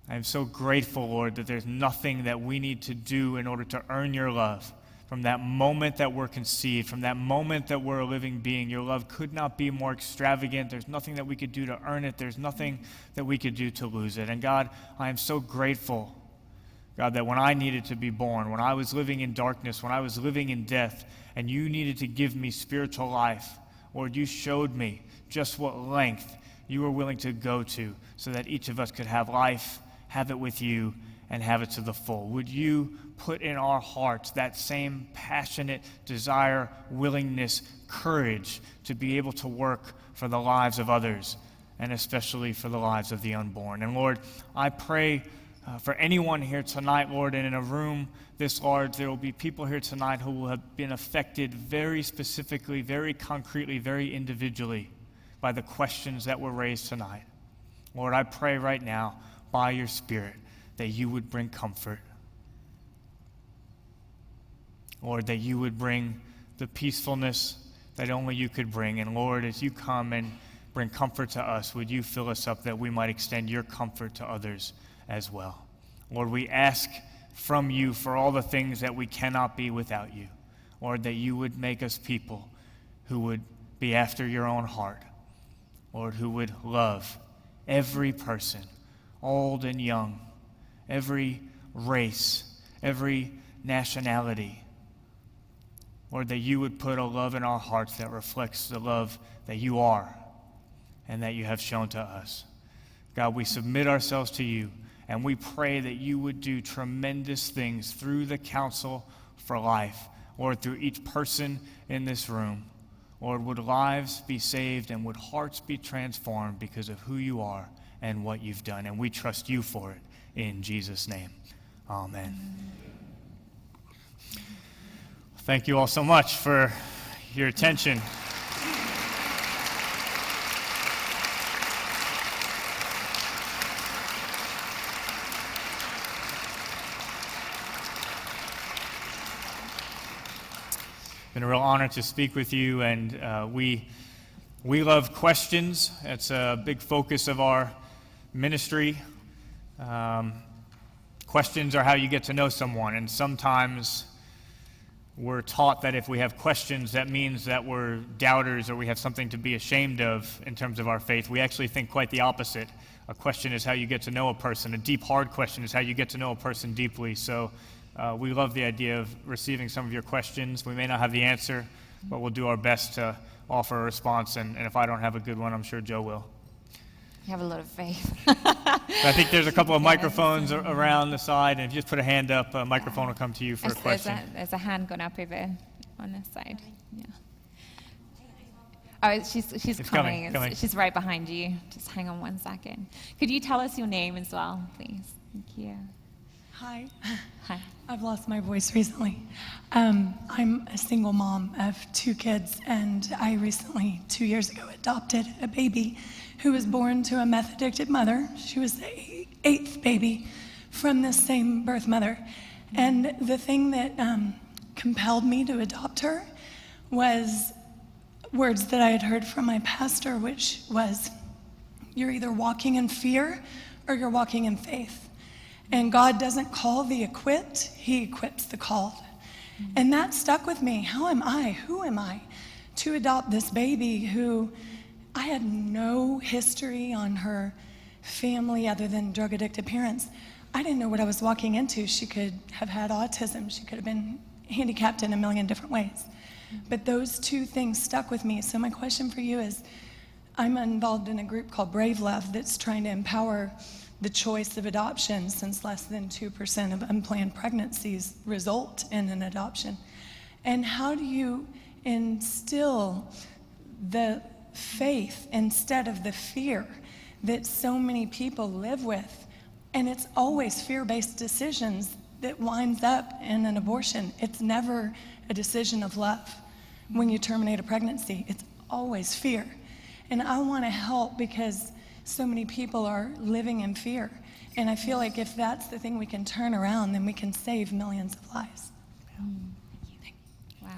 I am so grateful, Lord, that there's nothing that we need to do in order to earn your love. From that moment that we're conceived, from that moment that we're a living being, your love could not be more extravagant. There's nothing that we could do to earn it. There's nothing that we could do to lose it. And God, I am so grateful, God, that when I needed to be born, when I was living in darkness, when I was living in death, and you needed to give me spiritual life, Lord, you showed me just what length you were willing to go to so that each of us could have life, have it with you, and have it to the full. Would you put in our hearts that same passionate desire, willingness, courage to be able to work for the lives of others, and especially for the lives of the unborn? And Lord, I pray for anyone here tonight, Lord, and in a room this large, there will be people here tonight who will have been affected very specifically, very concretely, very individually by the questions that were raised tonight. Lord, I pray right now, by your Spirit, that you would bring comfort. Lord, that you would bring the peacefulness that only you could bring. And Lord, as you come and bring comfort to us, would you fill us up that we might extend your comfort to others as well. Lord, we ask from you for all the things that we cannot be without you. Lord, that you would make us people who would be after your own heart. Lord, who would love every person, old and young, every race, every nationality. Lord, that you would put a love in our hearts that reflects the love that you are and that you have shown to us. God, we submit ourselves to you, and we pray that you would do tremendous things through the Council for Life, Lord, through each person in this room. Lord, would lives be saved and would hearts be transformed because of who you are and what you've done, and we trust you for it in Jesus' name. Amen. Thank you all so much for your attention. It's been a real honor to speak with you, and we love questions. It's a big focus of our ministry. Questions are how you get to know someone, and sometimes we're taught that if we have questions, that means that we're doubters or we have something to be ashamed of in terms of our faith. We actually think quite the opposite. A question is how you get to know a person. A deep, hard question is how you get to know a person deeply. So we love the idea of receiving some of your questions. We may not have the answer, but we'll do our best to offer a response. And if I don't have a good one, I'm sure Joe will. You have a lot of faith. I think there's a couple of microphones around the side, and if you just put a hand up, a microphone will come to you for a question. There's a hand gone up over on this side. Yeah. Oh, she's coming. coming. She's right behind you. Just hang on one second. Could you tell us your name as well, please? Thank you. Hi. Hi. I've lost my voice recently. I'm a single mom of 2 kids, and I recently, 2 years ago, adopted a baby who was born to a meth-addicted mother. She was the 8th baby from this same birth mother. And the thing that compelled me to adopt her was words that I had heard from my pastor, which was, you're either walking in fear or you're walking in faith. And God doesn't call the equipped, he equips the called. And that stuck with me. Who am I to adopt this baby who I had no history on her family other than drug-addicted parents. I didn't know what I was walking into. She could have had autism. She could have been handicapped in a million different ways. But those 2 things stuck with me. So my question for you is, I'm involved in a group called Brave Love that's trying to empower the choice of adoption, since less than 2% of unplanned pregnancies result in an adoption. And how do you instill the faith instead of the fear that so many people live with? And it's always fear-based decisions that winds up in an abortion. It's never a decision of love. When you terminate a pregnancy, it's always fear. And I want to help because so many people are living in fear. And I feel like if that's the thing we can turn around, then we can save millions of lives. Wow.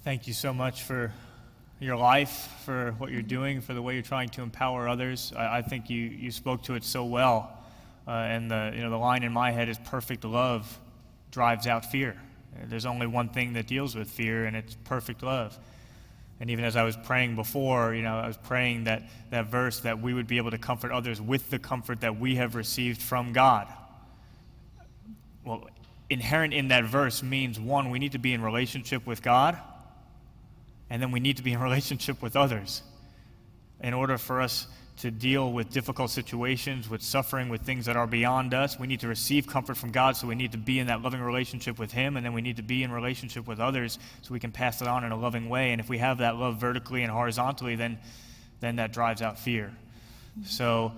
Thank you so much for your life, for what you're doing, for the way you're trying to empower others. I think you spoke to it so well. And the line in my head is perfect love drives out fear. There's only one thing that deals with fear, and it's perfect love. And even as I was praying before, I was praying that verse that we would be able to comfort others with the comfort that we have received from God. Well, inherent in that verse means, one, we need to be in relationship with God, and then we need to be in relationship with others in order for us to deal with difficult situations, with suffering, with things that are beyond us. We need to receive comfort from God, so we need to be in that loving relationship with him, and then we need to be in relationship with others so we can pass it on in a loving way. And if we have that love vertically and horizontally, then that drives out fear. So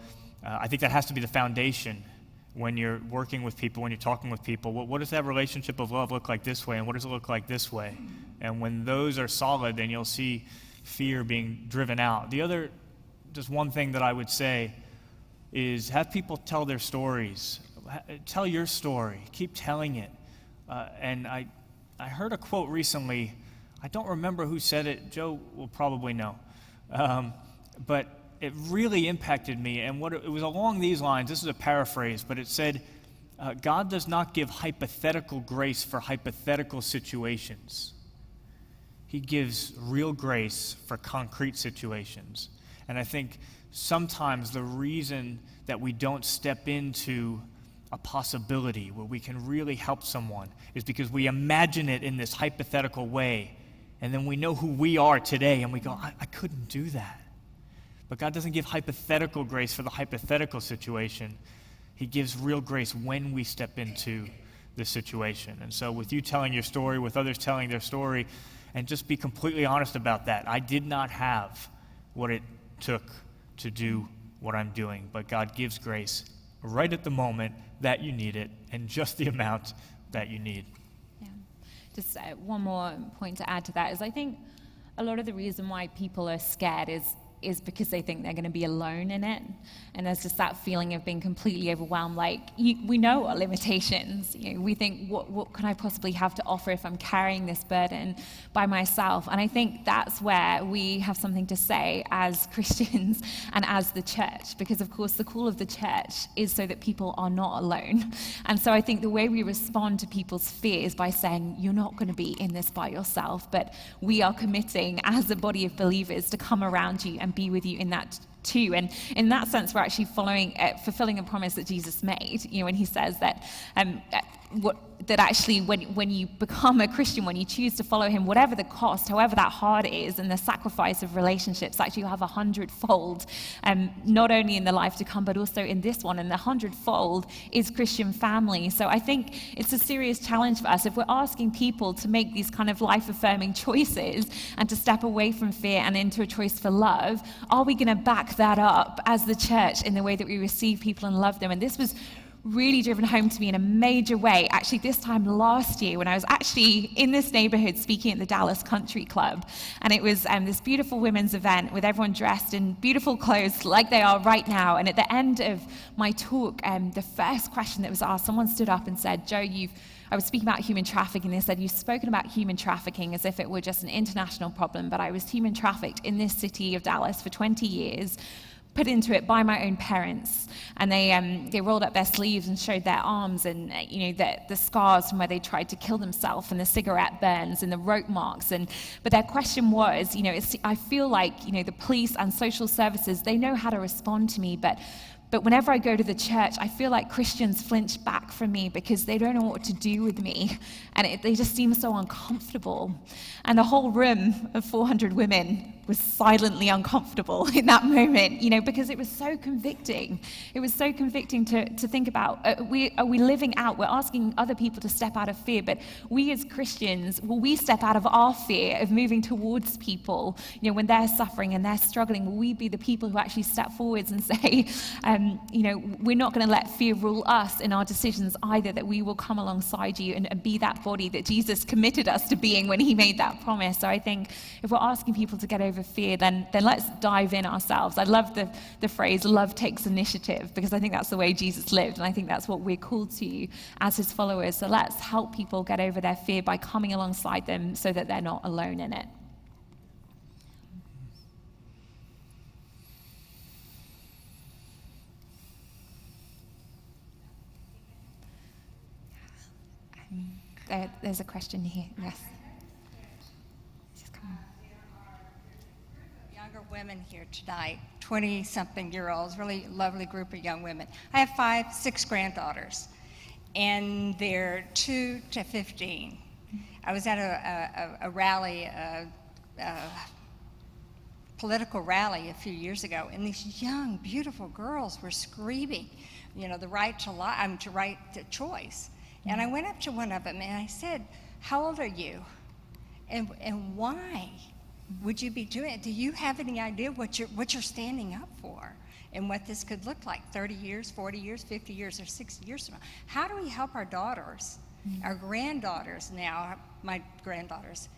I think that has to be the foundation when you're working with people, when you're talking with people. What does that relationship of love look like this way, and what does it look like this way? And when those are solid, then you'll see fear being driven out. The other, just one thing that I would say is have people tell their stories. Tell your story. Keep telling it. And I heard a quote recently. I don't remember who said it. Joe will probably know. But it really impacted me, and it was along these lines. This is a paraphrase, but it said, God does not give hypothetical grace for hypothetical situations. He gives real grace for concrete situations. And I think sometimes the reason that we don't step into a possibility where we can really help someone is because we imagine it in this hypothetical way, and then we know who we are today, and we go, I couldn't do that. But God doesn't give hypothetical grace for the hypothetical situation. He gives real grace when we step into the situation. And so with you telling your story, with others telling their story, and just be completely honest about that. I did not have what it took to do what I'm doing, but God gives grace right at the moment that you need it, and just the amount that you need. Yeah. Just one more point to add to that is I think a lot of the reason why people are scared is because they think they're going to be alone in it. And there's just that feeling of being completely overwhelmed. Like, we know our limitations. We think, what can I possibly have to offer if I'm carrying this burden by myself? And I think that's where we have something to say as Christians and as the church, because of course the call of the church is so that people are not alone. And so I think the way we respond to people's fears by saying, you're not going to be in this by yourself, but we are committing as a body of believers to come around you and be with you in that too. And in that sense, we're actually fulfilling a promise that Jesus made, when he says that that actually when you become a Christian, when you choose to follow him, whatever the cost, however that hard is, and the sacrifice of relationships, actually you'll have 100-fold, not only in the life to come, but also in this one. And the 100-fold is Christian family. So I think it's a serious challenge for us. If we're asking people to make these kind of life-affirming choices and to step away from fear and into a choice for love, are we going to back that up as the church in the way that we receive people and love them? And this was really driven home to me in a major way, actually this time last year when I was actually in this neighborhood speaking at the Dallas Country Club. And it was this beautiful women's event with everyone dressed in beautiful clothes like they are right now. And at the end of my talk, the first question that was asked, someone stood up and said, Joe, I was speaking about human trafficking. They said, you've spoken about human trafficking as if it were just an international problem, but I was human trafficked in this city of Dallas for 20 years, put into it by my own parents. And they rolled up their sleeves and showed their arms and the scars from where they tried to kill themselves, and the cigarette burns and the rope marks. But their question was, I feel like the police and social services, they know how to respond to me, but whenever I go to the church, I feel like Christians flinch back from me because they don't know what to do with me, and they just seem so uncomfortable. And the whole room of 400 women was silently uncomfortable in that moment, because it was so convicting. It was so convicting to think about, are we living out, we're asking other people to step out of fear, but we as Christians, will we step out of our fear of moving towards people, when they're suffering and they're struggling? Will we be the people who actually step forwards and say, we're not going to let fear rule us in our decisions either, that we will come alongside you and be that body that Jesus committed us to being when he made that promise. So I think if we're asking people to get over fear, then let's dive in ourselves. I love the phrase, love takes initiative, because I think that's the way Jesus lived, and I think that's what we're called to as his followers. So let's help people get over their fear by coming alongside them so that they're not alone in it. There's a question here. Yes. Younger women here tonight, 20-something-year-olds, really lovely group of young women. I have 6 granddaughters, and they're 2 to 15. I was at a rally, political rally a few years ago, and these young, beautiful girls were screaming, the right to choice. And I went up to one of them and I said, how old are you? And why would you be doing it? Do you have any idea what you're standing up for and what this could look like 30 years, 40 years, 50 years, or 60 years from now? How do we help our daughters, our granddaughters now, my granddaughters,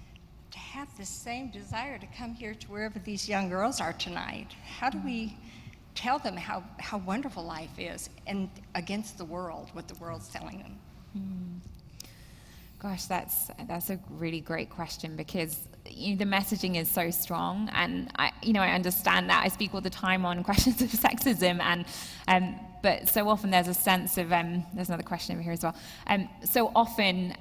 to have the same desire to come here to wherever these young girls are tonight? How do we tell them how wonderful life is and against the world, what the world's telling them? Gosh, that's a really great question, because the messaging is so strong, and I understand that. I speak all the time on questions of sexism, but so often there's a sense of there's another question over here as well. So often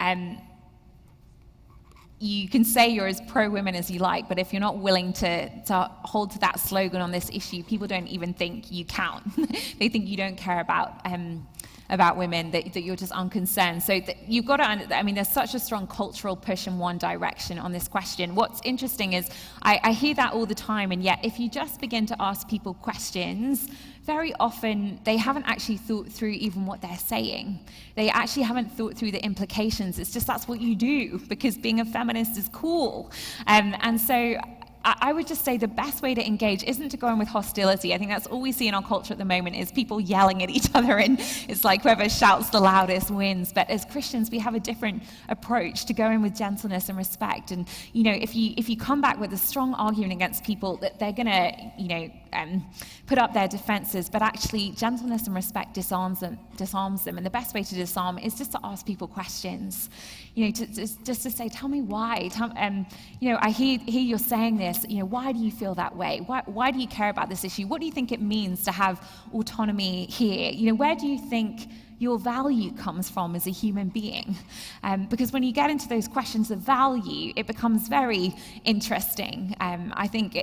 you can say you're as pro-women as you like, but if you're not willing to hold to that slogan on this issue, people don't even think you count. They think you don't care about women, that you're just unconcerned. So you've got to, there's such a strong cultural push in one direction on this question. What's interesting is I hear that all the time, and yet if you just begin to ask people questions, very often they haven't actually thought through even what they're saying. They actually haven't thought through the implications. It's just that's what you do, because being a feminist is cool. And so I would just say the best way to engage isn't to go in with hostility. I think that's all we see in our culture at the moment, is people yelling at each other, and it's like whoever shouts the loudest wins. But as Christians, we have a different approach to go in with gentleness and respect. And if you come back with a strong argument against people, that they're going to put up their defenses, but actually gentleness and respect disarms them. And the best way to disarm is just to ask people questions. Just to say, tell me why. I hear you're saying this. Why do you feel that way? Why do you care about this issue? What do you think it means to have autonomy here? Where do you think your value comes from as a human being? Because when you get into those questions of value, it becomes very interesting. I think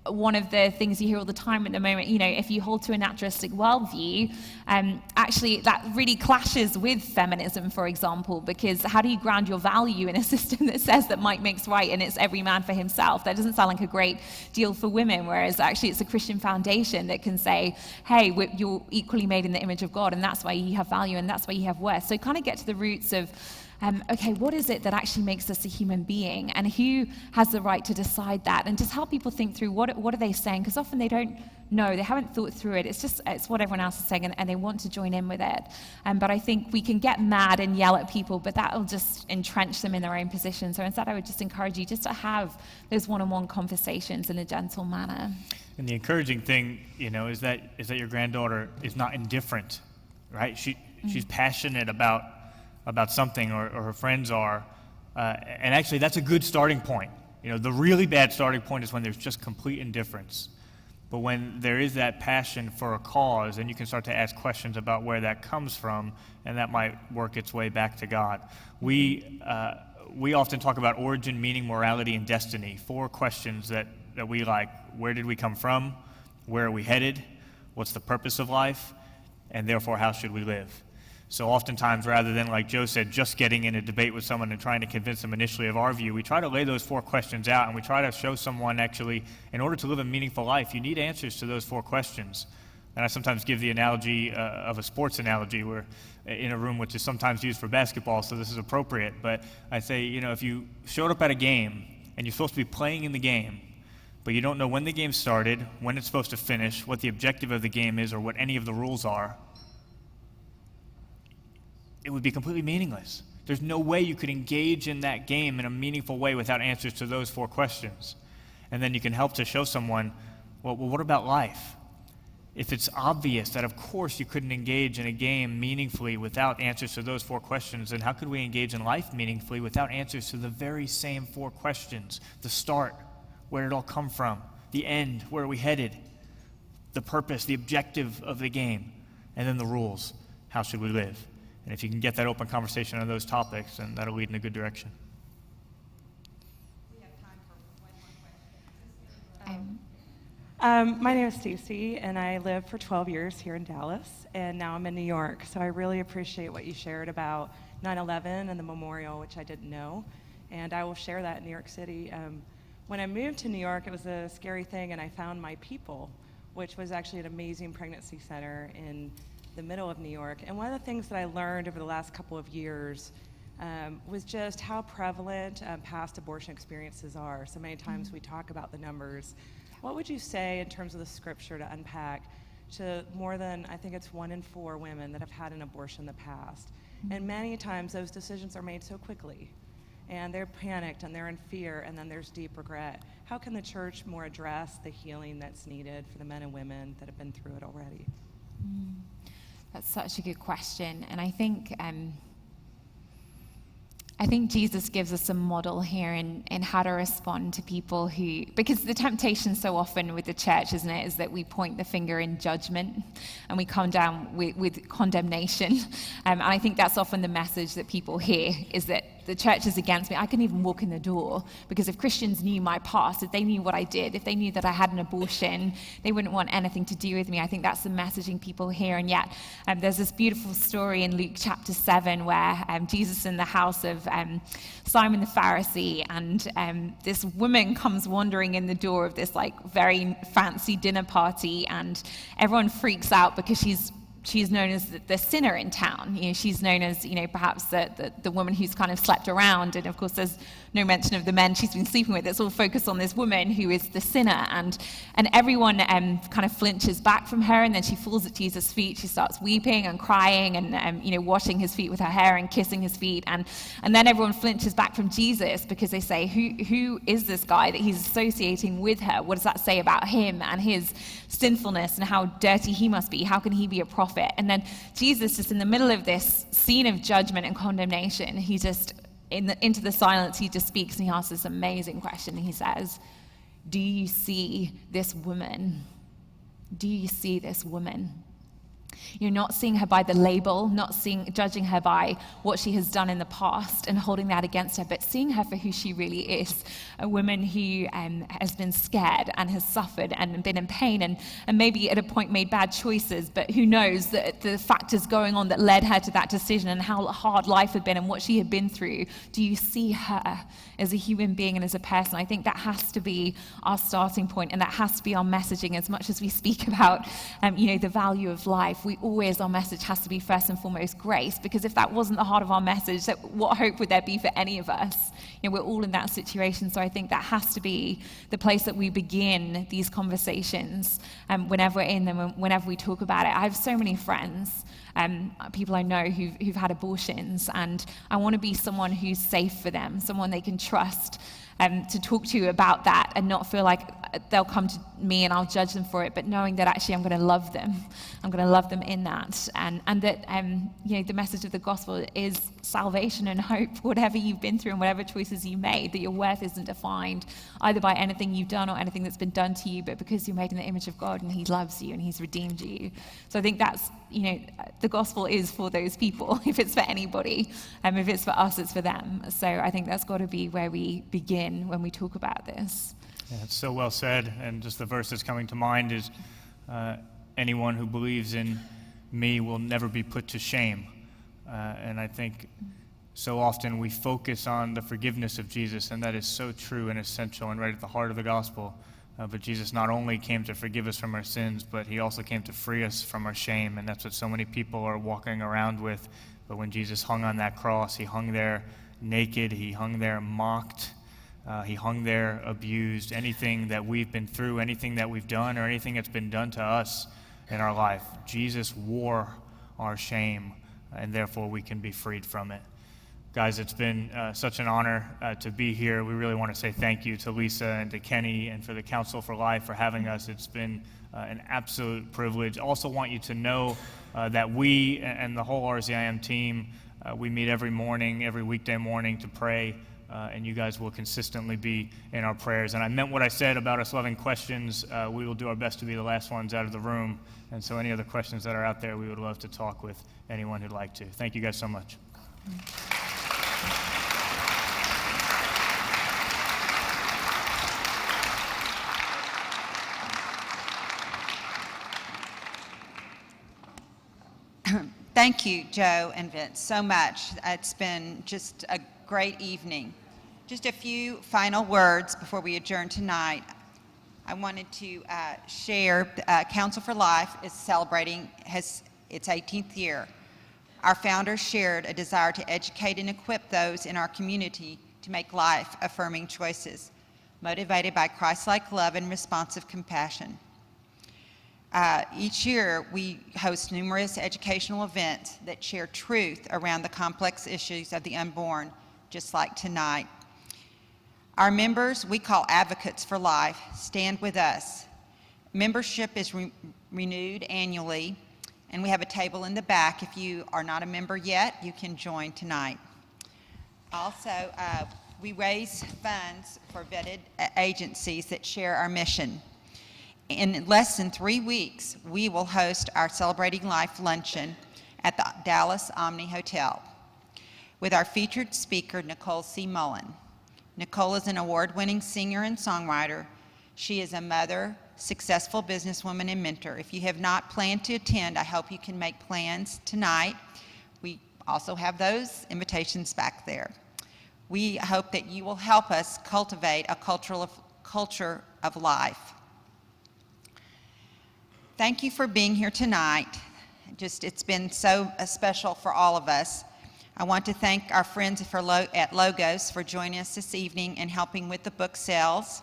one of the things you hear all the time at the moment, if you hold to a naturalistic worldview, actually that really clashes with feminism, for example, because how do you ground your value in a system that says that might makes right and it's every man for himself? That doesn't sound like a great deal for women, whereas actually it's a Christian foundation that can say, hey, you're equally made in the image of God, and that's why you have value and that's why you have worth. So kind of get to the roots of okay, what is it that actually makes us a human being, and who has the right to decide that? And just help people think through what are they saying, because often they don't know, they haven't thought through it. It's what everyone else is saying, and they want to join in with it. But I think we can get mad and yell at people, but that'll just entrench them in their own position. So instead, I would just encourage you just to have those one-on-one conversations in a gentle manner. And the encouraging thing, is that your granddaughter is not indifferent, right? She's passionate about something, or her friends are, and actually that's a good starting point. The really bad starting point is when there's just complete indifference. But when there is that passion for a cause, and you can start to ask questions about where that comes from, and that might work its way back to God. We often talk about origin, meaning, morality, and destiny. 4 questions that we like. Where did we come from? Where are we headed? What's the purpose of life? And therefore, how should we live? So oftentimes, rather than, like Joe said, just getting in a debate with someone and trying to convince them initially of our view, we try to lay those 4 questions out, and we try to show someone, actually, in order to live a meaningful life, you need answers to those 4 questions. And I sometimes give the analogy of a sports analogy, where in a room which is sometimes used for basketball, so this is appropriate. But I say, if you showed up at a game and you're supposed to be playing in the game, but you don't know when the game started, when it's supposed to finish, what the objective of the game is, or what any of the rules are, it would be completely meaningless. There's no way you could engage in that game in a meaningful way without answers to those 4 questions. And then you can help to show someone, well, what about life? If it's obvious that, of course, you couldn't engage in a game meaningfully without answers to those 4 questions, then how could we engage in life meaningfully without answers to the very same 4 questions? The start, where did it all come from? The end, where are we headed? The purpose, the objective of the game. And then the rules, how should we live? And if you can get that open conversation on those topics, then that'll lead in a good direction. We have time for one more question. My name is Stacy, and I lived for 12 years here in Dallas, and now I'm in New York. So I really appreciate what you shared about 9/11 and the memorial, which I didn't know, and I will share that in New York City. When I moved to New York, it was a scary thing, and I found my people, which was actually an amazing pregnancy center in the middle of New York. And one of the things that I learned over the last couple of years was just how prevalent past abortion experiences are. So many times we talk about the numbers. What would you say in terms of the scripture to unpack to more than, I think it's 1 in 4 women that have had an abortion in the past? And many times those decisions are made so quickly, and they're panicked and they're in fear, and then there's deep regret. How can the church more address the healing that's needed for the men and women that have been through it already? That's such a good question. And I think I think Jesus gives us a model here in how to respond to people who, because the temptation so often with the church, isn't it, is that we point the finger in judgment and we come down with condemnation. And I think that's often the message that people hear, is that the church is against me. I couldn't even walk in the door, because if Christians knew my past, if they knew what I did, if they knew that I had an abortion, they wouldn't want anything to do with me. I think that's the messaging people hear. And yet there's this beautiful story in Luke chapter 7 where Jesus in the house of Simon the Pharisee, and this woman comes wandering in the door of this like very fancy dinner party, and everyone freaks out because she's known as the sinner in town. She's known as, perhaps the woman who's kind of slept around. And of course, there's no mention of the men she's been sleeping with. It's all focused on this woman who is the sinner. And everyone kind of flinches back from her. And then she falls at Jesus' feet. She starts weeping and crying and, washing his feet with her hair and kissing his feet. And then everyone flinches back from Jesus because they say, who is this guy that he's associating with her? What does that say about him and his sinfulness and how dirty he must be? How can he be a prophet? And then Jesus, just in the middle of this scene of judgment and condemnation, he just, into the silence, he just speaks and he asks this amazing question. He says, do you see this woman? Do you see this woman? You're not seeing her by the label, judging her by what she has done in the past and holding that against her, but seeing her for who she really is, a woman who has been scared and has suffered and been in pain and maybe at a point made bad choices, but who knows that the factors going on that led her to that decision and how hard life had been and what she had been through. Do you see her as a human being and as a person? I think that has to be our starting point, and that has to be our messaging as much as we speak about the value of life. Our message has to be first and foremost grace, because if that wasn't the heart of our message, what hope would there be for any of us? We're all in that situation. So I think that has to be the place that we begin these conversations whenever we're in them and whenever we talk about it. I have so many friends, people I know who've had abortions, and I want to be someone who's safe for them, someone they can trust to talk to about that and not feel like they'll come to me and I'll judge them for it, but knowing that actually I'm going to love them. I'm going to love them in that. And that, the message of the gospel is salvation and hope, whatever you've been through and whatever choices you made, that your worth isn't defined either by anything you've done or anything that's been done to you, but because you're made in the image of God and he loves you and he's redeemed you. So I think that's, the gospel is for those people. If it's for anybody, if it's for us, it's for them. So I think that's got to be where we begin when we talk about this. Yeah, it's so well said, and just the verse that's coming to mind is, anyone who believes in me will never be put to shame. And I think so often we focus on the forgiveness of Jesus, and that is so true and essential and right at the heart of the gospel. But Jesus not only came to forgive us from our sins, but he also came to free us from our shame, and that's what so many people are walking around with. But when Jesus hung on that cross, he hung there naked, he hung there mocked, he hung there abused. Anything that we've been through, anything that we've done, or anything that's been done to us in our life, Jesus wore our shame, and therefore we can be freed from it. Guys, it's been such an honor to be here. We really want to say thank you to Lisa and to Kenny and for the Council for Life for having us. It's been an absolute privilege. Also want you to know that we and the whole RZIM team, we meet every morning, every weekday morning to pray, and you guys will consistently be in our prayers. And I meant what I said about us loving questions. We will do our best to be the last ones out of the room. And so any other questions that are out there, we would love to talk with anyone who'd like to. Thank you guys so much. Thank you, Joe and Vince, so much. It's been just a great evening. Just a few final words before we adjourn tonight. I wanted to share Council for Life is celebrating its 18th year. Our founders shared a desire to educate and equip those in our community to make life-affirming choices, motivated by Christ-like love and responsive compassion. Each year, we host numerous educational events that share truth around the complex issues of the unborn, just like tonight. Our members, we call Advocates for Life, stand with us. Membership is renewed annually, and we have a table in the back. If you are not a member yet, you can join tonight. Also, we raise funds for vetted agencies that share our mission. In less than 3 weeks, we will host our Celebrating Life luncheon at the Dallas Omni Hotel with our featured speaker, Nicole C. Mullen. Nicole is an award-winning singer and songwriter. She is a mother, successful businesswoman, and mentor. If you have not planned to attend, I hope you can make plans tonight. We also have those invitations back there. We hope that you will help us cultivate a culture of life. Thank you for being here tonight. It's been so special for all of us. I want to thank our friends at Logos for joining us this evening and helping with the book sales.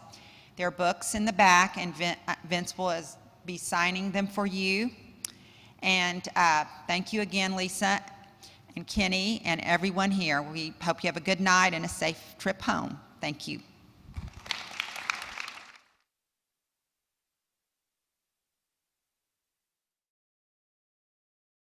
There are books in the back, and Vince will be signing them for you. And thank you again, Lisa and Kenny and everyone here. We hope you have a good night and a safe trip home. Thank you.